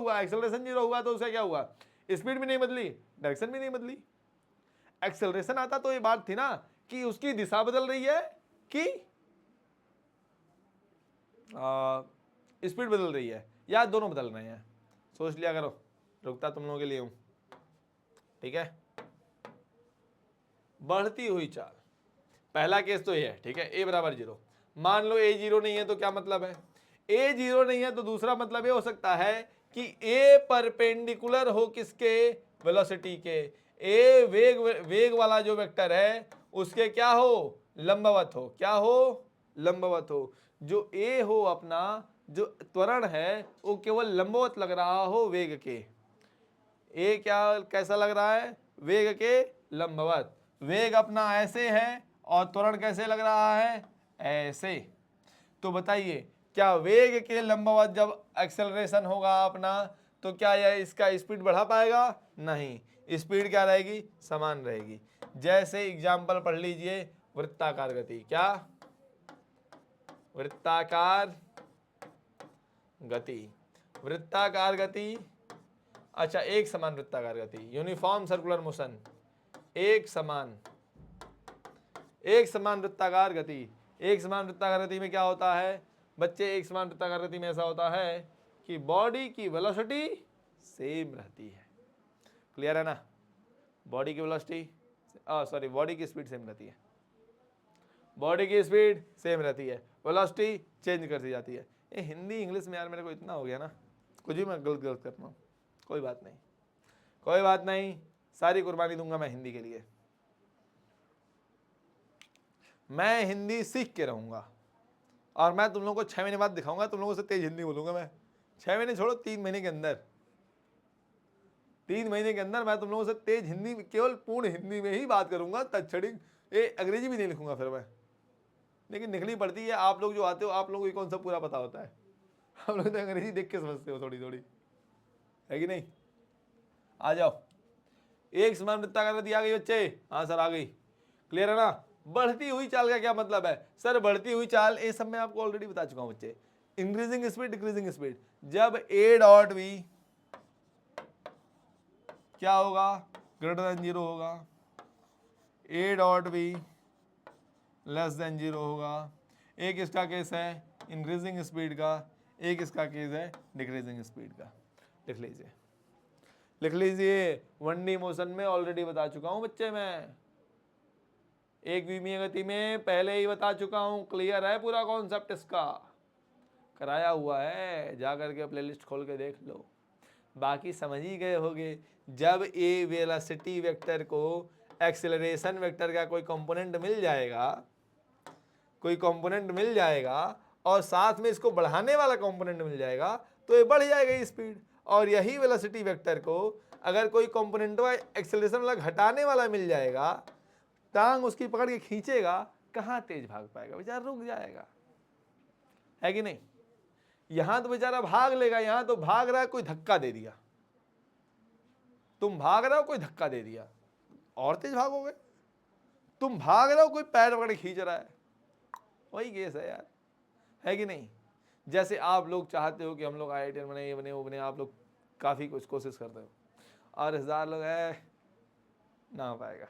A: हुआ तो उसका क्या हुआ? स्पीड भी नहीं बदली, डायरेक्शन भी नहीं बदली। एक्सेलरेशन आता तो ये बात थी ना कि उसकी दिशा बदल रही है कि स्पीड बदल रही है, या दोनों बदल रहे हैं। सोच लिया करो, रुकता तुम लोगों के लिए हूं, ठीक है। बढ़ती हुई चाल, पहला केस तो ये है, ठीक है। ए बराबर 0, मान लो ए 0 नहीं है तो क्या मतलब है? ए 0 नहीं है तो दूसरा मतलब ये हो सकता है कि ए परपेंडिकुलर हो किसके? वेलोसिटी के। ए वेग वाला जो वेक्टर है उसके क्या हो? लंबवत हो। क्या हो? लंबवत हो। जो ए हो अपना जो त्वरण है वो केवल लंबवत लग रहा हो वेग के। ए क्या कैसा लग रहा है? वेग के लंबवत। वेग अपना ऐसे है और त्वरण कैसे लग रहा है? ऐसे। तो बताइए, क्या वेग के लंबवत जब एक्सेलरेशन होगा अपना तो क्या यह इसका स्पीड बढ़ा पाएगा? नहीं, स्पीड क्या रहेगी? समान रहेगी। जैसे एग्जाम्पल पढ़ लीजिए, वृत्ताकार गति। क्या? वृत्ताकार गति। वृत्ताकार गति, अच्छा एक समान वृत्ताकार गति, यूनिफॉर्म सर्कुलर मोशन। एक समान वृत्ताकार गति। एक समान वृत्ताकार गति में क्या होता है बच्चे? एक समान वृत्ताकार गति में ऐसा होता है कि बॉडी की वेलोसिटी सेम रहती है। क्लियर है ना? बॉडी की वेलोसिटी सॉरी बॉडी की स्पीड सेम रहती है। बॉडी की स्पीड सेम रहती है, वेलोसिटी चेंज करती जाती है। ये हिंदी इंग्लिश में यार मेरे को इतना हो गया ना, कुछ भी मैं गलत करता हूँ। कोई बात नहीं, सारी कुर्बानी दूंगा मैं हिंदी के लिए। मैं हिंदी सीख के रहूंगा और मैं तुम लोगों को 6 महीने बाद दिखाऊंगा, तुम लोगों से तेज हिंदी बोलूंगा मैं। 6 महीने छोड़ो, 3 महीने के अंदर, 3 महीने के अंदर मैं तुम लोगों से तेज हिंदी, केवल पूर्ण हिंदी में ही बात करूंगा। तत्क्षणिक ये अंग्रेजी भी नहीं लिखूंगा फिर मैं, लेकिन लिखनी पड़ती है। आप लोग जो आते हो, आप लोगों को कौन सा पूरा पता होता है? हम लोग तो अंग्रेजी देख के समझते हो थोड़ी थोड़ी, है कि नहीं? आ जाओ, एक समान वृत्ताकार गति आ गई बच्चे? हाँ सर आ गई। क्लियर है ना? बढ़ती हुई चाल का क्या मतलब है? सर बढ़ती हुई चाल, ये सब मैं आपको ऑलरेडी बता चुका हूं बच्चे। Increasing speed, decreasing speed. जब ए डॉट वी क्या होगा? ग्रेटर देन 0 होगा। A dot V less than 0 होगा। एक इसका केस है इंक्रीजिंग स्पीड का, एक इसका केस है डिक्रीजिंग स्पीड का। लिख लीजिए 1D मोशन में ऑलरेडी बता चुका हूं बच्चे मैं, एक विमीय गति में पहले ही बता चुका हूं। क्लियर है पूरा कॉन्सेप्ट इसका? कराया हुआ है, जा करके प्लेलिस्ट खोल के देख लो। बाकी समझ ही गए होगे। जब ए वेलोसिटी वेक्टर को एक्सेलरेशन वेक्टर का कोई कंपोनेंट मिल जाएगा कोई कंपोनेंट मिल जाएगा और साथ में इसको बढ़ाने वाला कंपोनेंट मिल जाएगा तो ये बढ़ जाएगा ये स्पीड। और यही वेलोसिटी वेक्टर को अगर कोई कंपोनेंट वा एक्सेलरेशन वाला घटाने वाला मिल जाएगा, टांग उसकी पकड़ के खींचेगा, कहाँ तेज भाग पाएगा, बेचारा रुक जाएगा, है कि नहीं। यहां तो बेचारा भाग लेगा, यहां तो भाग रहा है, कोई धक्का दे दिया, तुम भाग रहे हो कोई धक्का दे दिया और तेज भागोगे, तुम भाग रहे हो कोई पैर पकड़ के खींच रहा है, वही केस है यार, है कि नहीं। जैसे आप लोग चाहते हो कि हम लोग IITian बने, ये बने वो बने, आप लोग काफ़ी कुछ कोशिश करते हो और 1000 लोग है, ना हो पाएगा,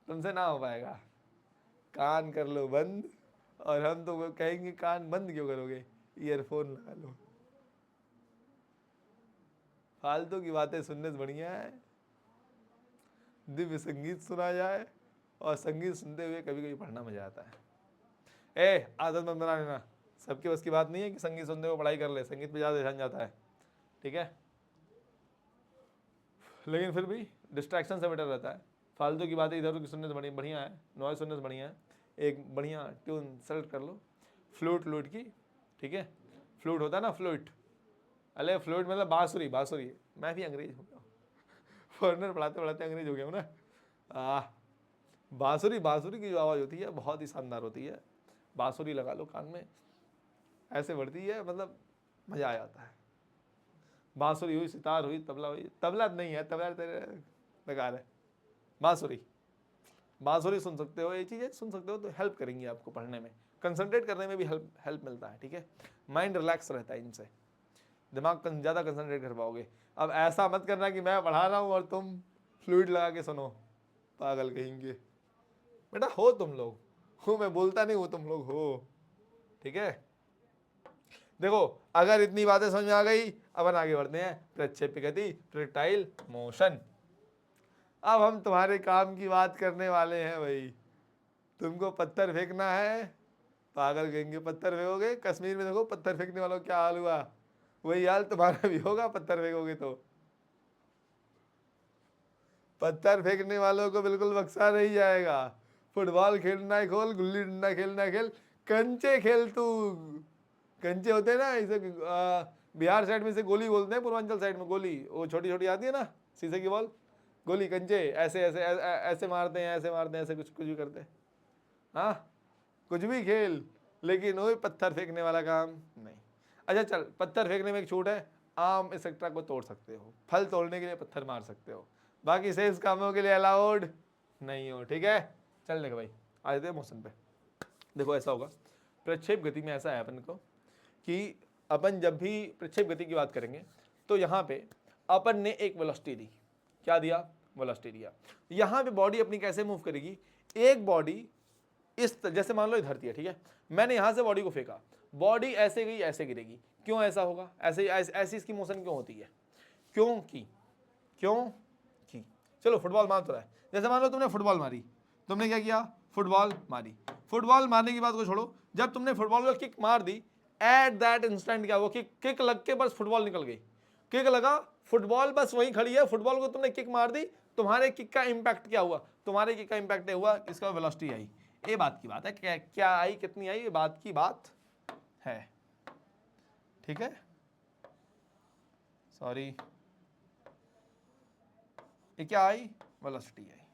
A: तुमसे ना हो पाएगा, कान कर लो बंद। और हम तो कहेंगे कान बंद क्यों करोगे, ईयरफोन लगा लो, फालतू की बातें सुनने से बढ़िया है दिव्य संगीत सुना जाए, और संगीत सुनते हुए कभी कभी पढ़ना मजा आता है। आदत मत बना लेना, सबके बस की बात नहीं है कि संगीत सुनते हुए पढ़ाई कर ले, संगीत पे ज़्यादा ध्यान जाता है, ठीक है, लेकिन फिर भी डिस्ट्रैक्शन से बेटर रहता है। फालतू की बातें इधर उधर सुनने से बढ़िया है, नॉइज सुनने से बढ़िया है एक बढ़िया ट्यून सेलेक्ट कर लो, फ्लूट की, ठीक है, फ्लूट होता है ना, फ्लूट, अरे फ्लूट मतलब बांसुरी, बांसुरी, मैं भी अंग्रेज हो गया, फॉरनर पढ़ाते पढ़ाते अंग्रेज हो गया हूँ ना। बांसुरी, बांसुरी की जो आवाज़ होती है बहुत ही शानदार होती है, बांसुरी लगा लो कान में, ऐसे बढ़ती है, मतलब मज़ा आ जाता है। बांसुरी हुई, सितार हुई, तबला हुई, तबला नहीं है, तबला तेरे बेकार है, बांसुरी, बांसुरी सुन सकते हो, ये चीज़ें सुन सकते हो तो हेल्प करेंगी आपको पढ़ने में, कंसंट्रेट करने में भी हेल्प मिलता है, ठीक है, माइंड रिलैक्स रहता है इनसे, दिमाग ज़्यादा कंसंट्रेट कर पाओगे। अब ऐसा मत करना कि मैं पढ़ा रहा हूँ और तुम फ्लूइड लगा के सुनो, पागल कहेंगे, बेटा हो तुम लोग, हो, मैं बोलता नहीं हो, तुम लोग हो, ठीक है। देखो अगर इतनी बातें समझ में आ गई, अब आगे बढ़ते हैं, प्रक्षेप्य गति, प्रोजेक्टाइल मोशन। अब हम तुम्हारे काम की बात करने वाले हैं भाई, तुमको पत्थर फेंकना है, पागल कहेंगे, पत्थर फेंकोगे, कश्मीर में देखो पत्थर फेंकने वालों क्या हाल हुआ, वही हाल तुम्हारा भी होगा, पत्थर फेंकोगे तो, पत्थर फेंकने वालों को बिल्कुल बख्शा नहीं जाएगा। फुटबॉल खेलना है खोल, गुल्ली डंडा खेलना है खेल, कंचे खेल तू, कंचे होते हैं ना इसे, बिहार साइड में इसे गोली बोलते हैं, पूर्वांचल साइड में गोली, वो छोटी छोटी आती है ना शीशे की बॉल, गोली, कंचे, ऐसे ऐसे ऐसे मारते हैं, ऐसे मारते हैं, ऐसे कुछ कुछ भी करते हैं, हाँ कुछ भी खेल, लेकिन वही पत्थर फेंकने वाला काम नहीं। अच्छा चल, पत्थर फेंकने में एक छूट है, आम एक्सेट्रा को तोड़ सकते हो, फल तोड़ने के लिए पत्थर मार सकते हो, बाकी शेष कामों के लिए अलाउड नहीं हो, ठीक है। चल देखो भाई, आ जाते हैं मोशन पे। देखो ऐसा होगा, प्रक्षेप गति में ऐसा है अपन को कि अपन जब भी प्रक्षेप गति की बात करेंगे तो यहाँ पे अपन ने एक वेलोसिटी दी, क्या दिया, वेलोसिटी दिया। यहाँ पे बॉडी अपनी कैसे मूव करेगी, एक बॉडी इस जैसे मान लो धरती है, ठीक है, मैंने यहाँ से बॉडी को फेंका, बॉडी ऐसे गई ऐसे गिरेगी, क्यों ऐसा होगा, ऐसी इसकी मोशन क्यों होती है, क्योंकि चलो फुटबॉल मार तो रहा है, जैसे मान लो तुमने फुटबॉल मारी, तुमने क्या किया, फुटबॉल मारी, फुटबॉल मारने की बात को छोड़ो, जब तुमने फुटबॉल को किक मार दी, एट दैट इंस्टेंट क्या हुआ, किक लग के बस फुटबॉल निकल गई, किक लगा, फुटबॉल बस वहीं खड़ी है, फुटबॉल को तुमने किक मार दी, तुम्हारे किक का इंपैक्ट क्या हुआ, तुम्हारे किक का इंपैक्ट हुआ, इसका वेलोसिटी आई, ये बात की बात है, क्या आई, कितनी आई, ये बात की बात है, ठीक है, सॉरी, ये क्या आई, वेलोसिटी आई।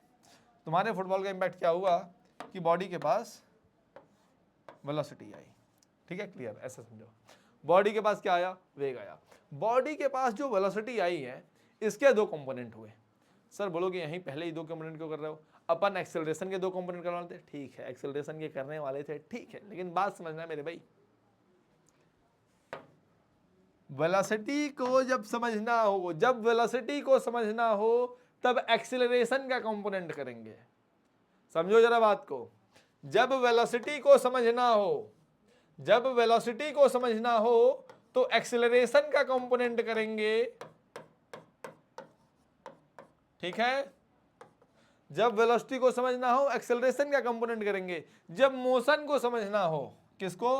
A: तुम्हारे फुटबॉल का इंपैक्ट क्या हुआ कि बॉडी के पास वेलोसिटी आई, ठीक है, क्लियर, ऐसा समझो, बॉडी के पास क्या आया, वेग आया, बॉडी के पास जो वेलोसिटी आई है इसके दो कंपोनेंट हुए। सर बोलोगे यहीं पहले ही दो कंपोनेंट क्यों कर रहे हो, अपन एक्सेलरेशन के दो कंपोनेंट करने वाले थे, ठीक है, एक्सेलरेशन के करने वाले थे, ठीक है, लेकिन बात समझना मेरे भाई, वेलोसिटी को जब समझना हो, जब वेलोसिटी को समझना हो तब एक्सेलरेशन का कंपोनेंट करेंगे, समझो जरा बात को, जब वेलोसिटी को समझना हो, जब वेलोसिटी को समझना हो तो एक्सेलरेशन का कंपोनेंट करेंगे, ठीक है, जब वेलोसिटी को समझना हो एक्सेलरेशन का कंपोनेंट करेंगे, जब मोशन को समझना हो, किसको,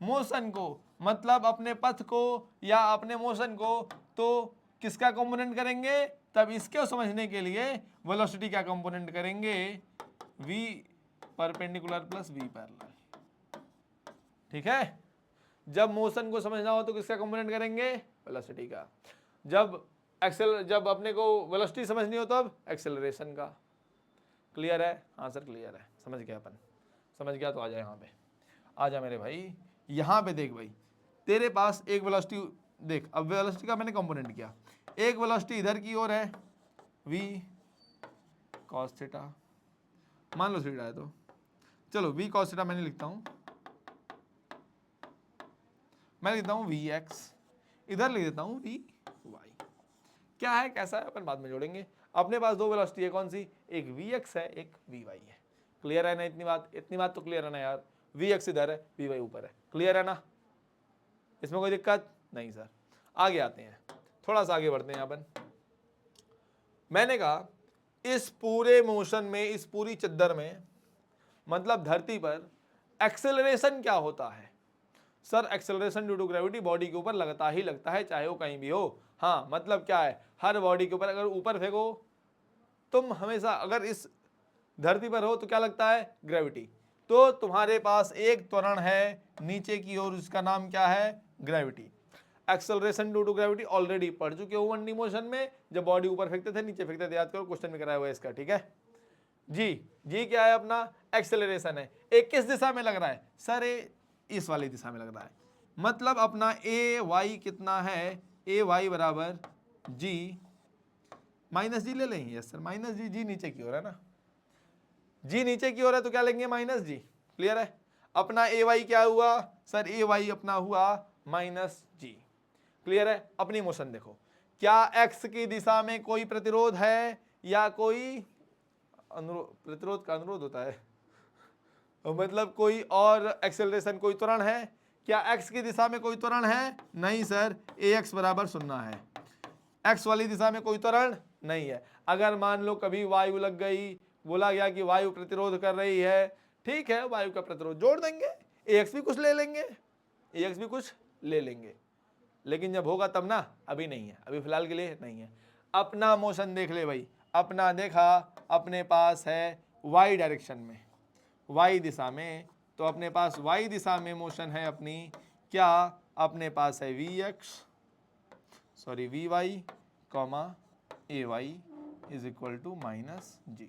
A: मोशन को, मतलब अपने पथ को या अपने मोशन को, तो किसका कंपोनेंट करेंगे, तब इसको समझने के लिए वेलोसिटी का कंपोनेंट करेंगे, v perpendicular plus V parallel. ठीक है, जब मोशन को समझना हो तो किसका कंपोनेंट करेंगे, वेलोसिटी का। जब अपने को वेलोसिटी समझनी हो तब एक्सेलरेशन का। क्लियर है? हाँ सर क्लियर है, समझ गया अपन। समझ गया तो आ जा यहाँ पे, आ जा मेरे भाई। यहाँ पे देख भाई, तेरे पास एक वेलोसिटी देख, अब वेलोसिटी का मैंने कंपोनेंट किया, एक वेलोसिटी इधर की ओर है v cos थीटा, मान लो थीटा है तो चलो v cos थीटा मैंने लिखता हूँ, मैं लिखता हूँ vx, इधर लिख देता हूँ vy। क्या है कैसा है अपन बाद में जोड़ेंगे। अपने पास दो वेलोसिटी है, कौन सी, एक vx है एक vy है। क्लियर है ना? इतनी बात तो क्लियर है ना यार। vx इधर है, vy ऊपर है, क्लियर है ना? इसमें कोई दिक्कत नहीं सर। आगे आते हैं, थोड़ा सा आगे बढ़ते हैं अपन। मैंने कहा इस पूरे मोशन में, इस पूरी चद्दर में, मतलब धरती पर एक्सेलरेशन क्या होता है। Sir acceleration due to gravity body के ऊपर लगता ही लगता है, चाहे वो कहीं भी हो। हाँ मतलब क्या है, हर बॉडी के ऊपर अगर ऊपर फेंको तुम हमेशा, अगर इस धरती पर हो तो क्या लगता है, ग्रेविटी। तो तुम्हारे पास एक त्वरण है नीचे की ओर, उसका नाम क्या है, gravity. Acceleration due to gravity already पढ़ चुके हो 1D मोशन में, जब बॉडी ऊपर फेंकते थे नीचे फेंकते थे, याद करो क्वेश्चन में कराया हुआ है इसका। ठीक है जी, जी क्या है अपना, एक्सेलरेशन है। एक किस दिशा में लग रहा है सर, इस वाली दिशा में लग रहा है, मतलब अपना ए वाई कितना है, ए वाई बराबर जी माइनस जी ले लेंगे। यस सर, माइनस जी, जी नीचे की ओर है ना, जी नीचे की ओर है तो क्या लेंगे, माइनस जी। क्लियर है? अपना ए वाई क्या हुआ सर, ए वाई अपना हुआ माइनस जी। क्लियर है? अपनी मोशन देखो, क्या एक्स की दिशा में कोई प्रतिरोध है या कोई प्रतिरोध का अनुरोध होता है, मतलब कोई और एक्सेलरेशन, कोई त्वरण है क्या, एक्स की दिशा में कोई त्वरण है, नहीं सर, ए एक्स बराबर 0 है, एक्स वाली दिशा में कोई त्वरण नहीं है। अगर मान लो कभी वायु लग गई, बोला गया कि वायु प्रतिरोध कर रही है, ठीक है वायु का प्रतिरोध जोड़ देंगे, ए एक्स भी कुछ ले लेंगे, ए एक्स भी कुछ ले लेंगे, लेकिन जब होगा तब ना, अभी नहीं है, अभी फिलहाल के लिए नहीं है। अपना मोशन देख ले भाई, अपना देखा अपने पास है वाई डायरेक्शन में, वाई दिशा में, तो अपने पास वाई दिशा में मोशन है अपनी, क्या अपने पास है V X, sorry V Y comma A Y is equal to minus G,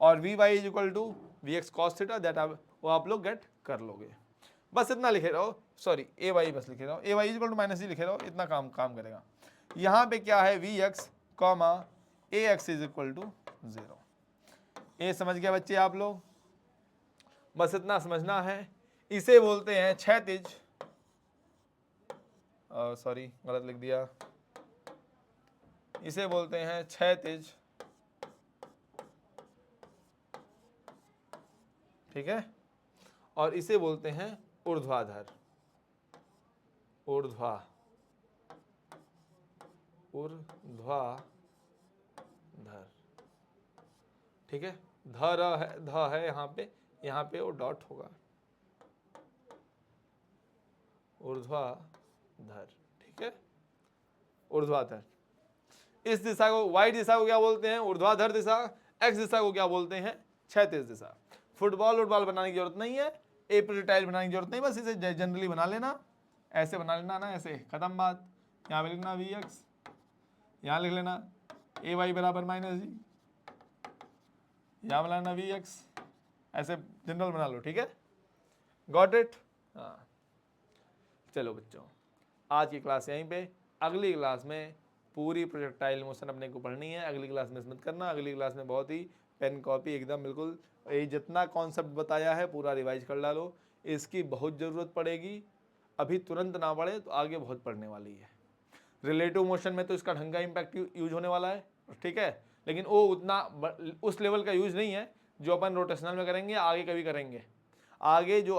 A: और V Y is equal to V X cos theta, that वो आप लोग गेट कर लोगे। बस इतना लिखे रहो, सॉरी ए वाई बस लिखे रहो, A Y is equal to minus G लिखे रहो, इतना काम करेगा। यहाँ पे क्या है, V X comma A X is equal to 0। ए समझ गया बच्चे आप लोग? बस इतना समझना है। इसे बोलते हैं क्षैतिज, सॉरी गलत लिख दिया, इसे बोलते हैं क्षैतिज। ठीक है, और इसे बोलते हैं ऊर्ध्वाधर, ऊर्ध्वाधर। ठीक है, ध है यहाँ पे वो डॉट होगा, ऊर्ध्वाधर। ठीक है, ऊर्ध्वाधर। इस दिशा को, वाई दिशा को क्या बोलते हैं, ऊर्ध्वाधर दिशा। एक्स दिशा को क्या बोलते हैं, क्षैतिज दिशा। फुटबॉल बनाने की जरूरत नहीं है, ए प्रोजेक्टाइल बनाने की जरूरत नहीं, बस इसे जनरली बना लेना, ऐसे बना लेना ना, ऐसे खत्म बात। यहाँ पे लिखना वी एक्स, यहाँ लिख लेना ए वाई बराबर माइनस जी, यहाँ बनाना वी एक्स, ऐसे जनरल बना लो। ठीक है, गॉट इट? हाँ चलो बच्चों, आज की क्लास यहीं पे, अगली क्लास में पूरी प्रोजेक्टाइल मोशन अपने को पढ़नी है। अगली क्लास में मत करना, अगली क्लास में बहुत ही पेन कॉपी एकदम बिल्कुल ये जितना कॉन्सेप्ट बताया है पूरा रिवाइज कर डालो, इसकी बहुत ज़रूरत पड़ेगी। अभी तुरंत ना पढ़े तो आगे बहुत पढ़ने वाली है। रिलेटिव मोशन में तो इसका ढंग का इम्पैक्ट यूज होने वाला है, ठीक है, लेकिन वो उतना उस लेवल का यूज नहीं है जो अपन रोटेशनल में करेंगे, आगे कभी करेंगे। आगे जो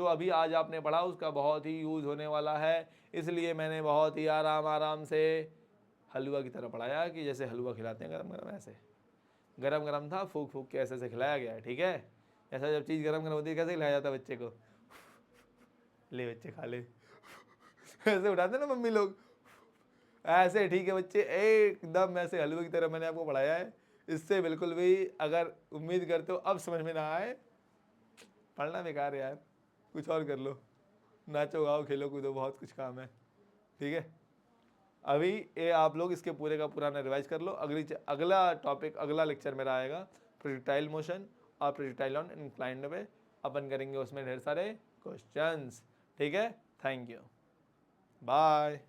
A: अभी आज आपने पढ़ा उसका बहुत ही यूज होने वाला है, इसलिए मैंने बहुत ही आराम से हलवा की तरह पढ़ाया कि जैसे हलवा खिलाते हैं गरम गरम, ऐसे गरम गरम था, फूक फूक के ऐसे खिलाया गया है। ठीक है, ऐसा जब चीज़ गरम गरम होती है कैसे खिलाया जाता है बच्चे को, ले बच्चे खा ले ऐसे उठाते ना मम्मी लोग, ऐसे। ठीक है बच्चे, एकदम ऐसे हलवे की तरह मैंने आपको पढ़ाया है इससे बिल्कुल भी अगर उम्मीद करते हो अब समझ में ना आए, पढ़ना बेकार है यार, कुछ और कर लो, नाचो गाओ खेलो कूदो, बहुत कुछ काम है। ठीक है, अभी ये आप लोग इसके पूरे का पुराना रिवाइज कर लो। अगला टॉपिक, अगला लेक्चर मेरा आएगा प्रोजेक्टाइल मोशन और प्रोजेक्टाइल ऑन इंक्लाइंड वे, अपन करेंगे उसमें ढेर सारे क्वेश्चंस। ठीक है, थैंक यू, बाय।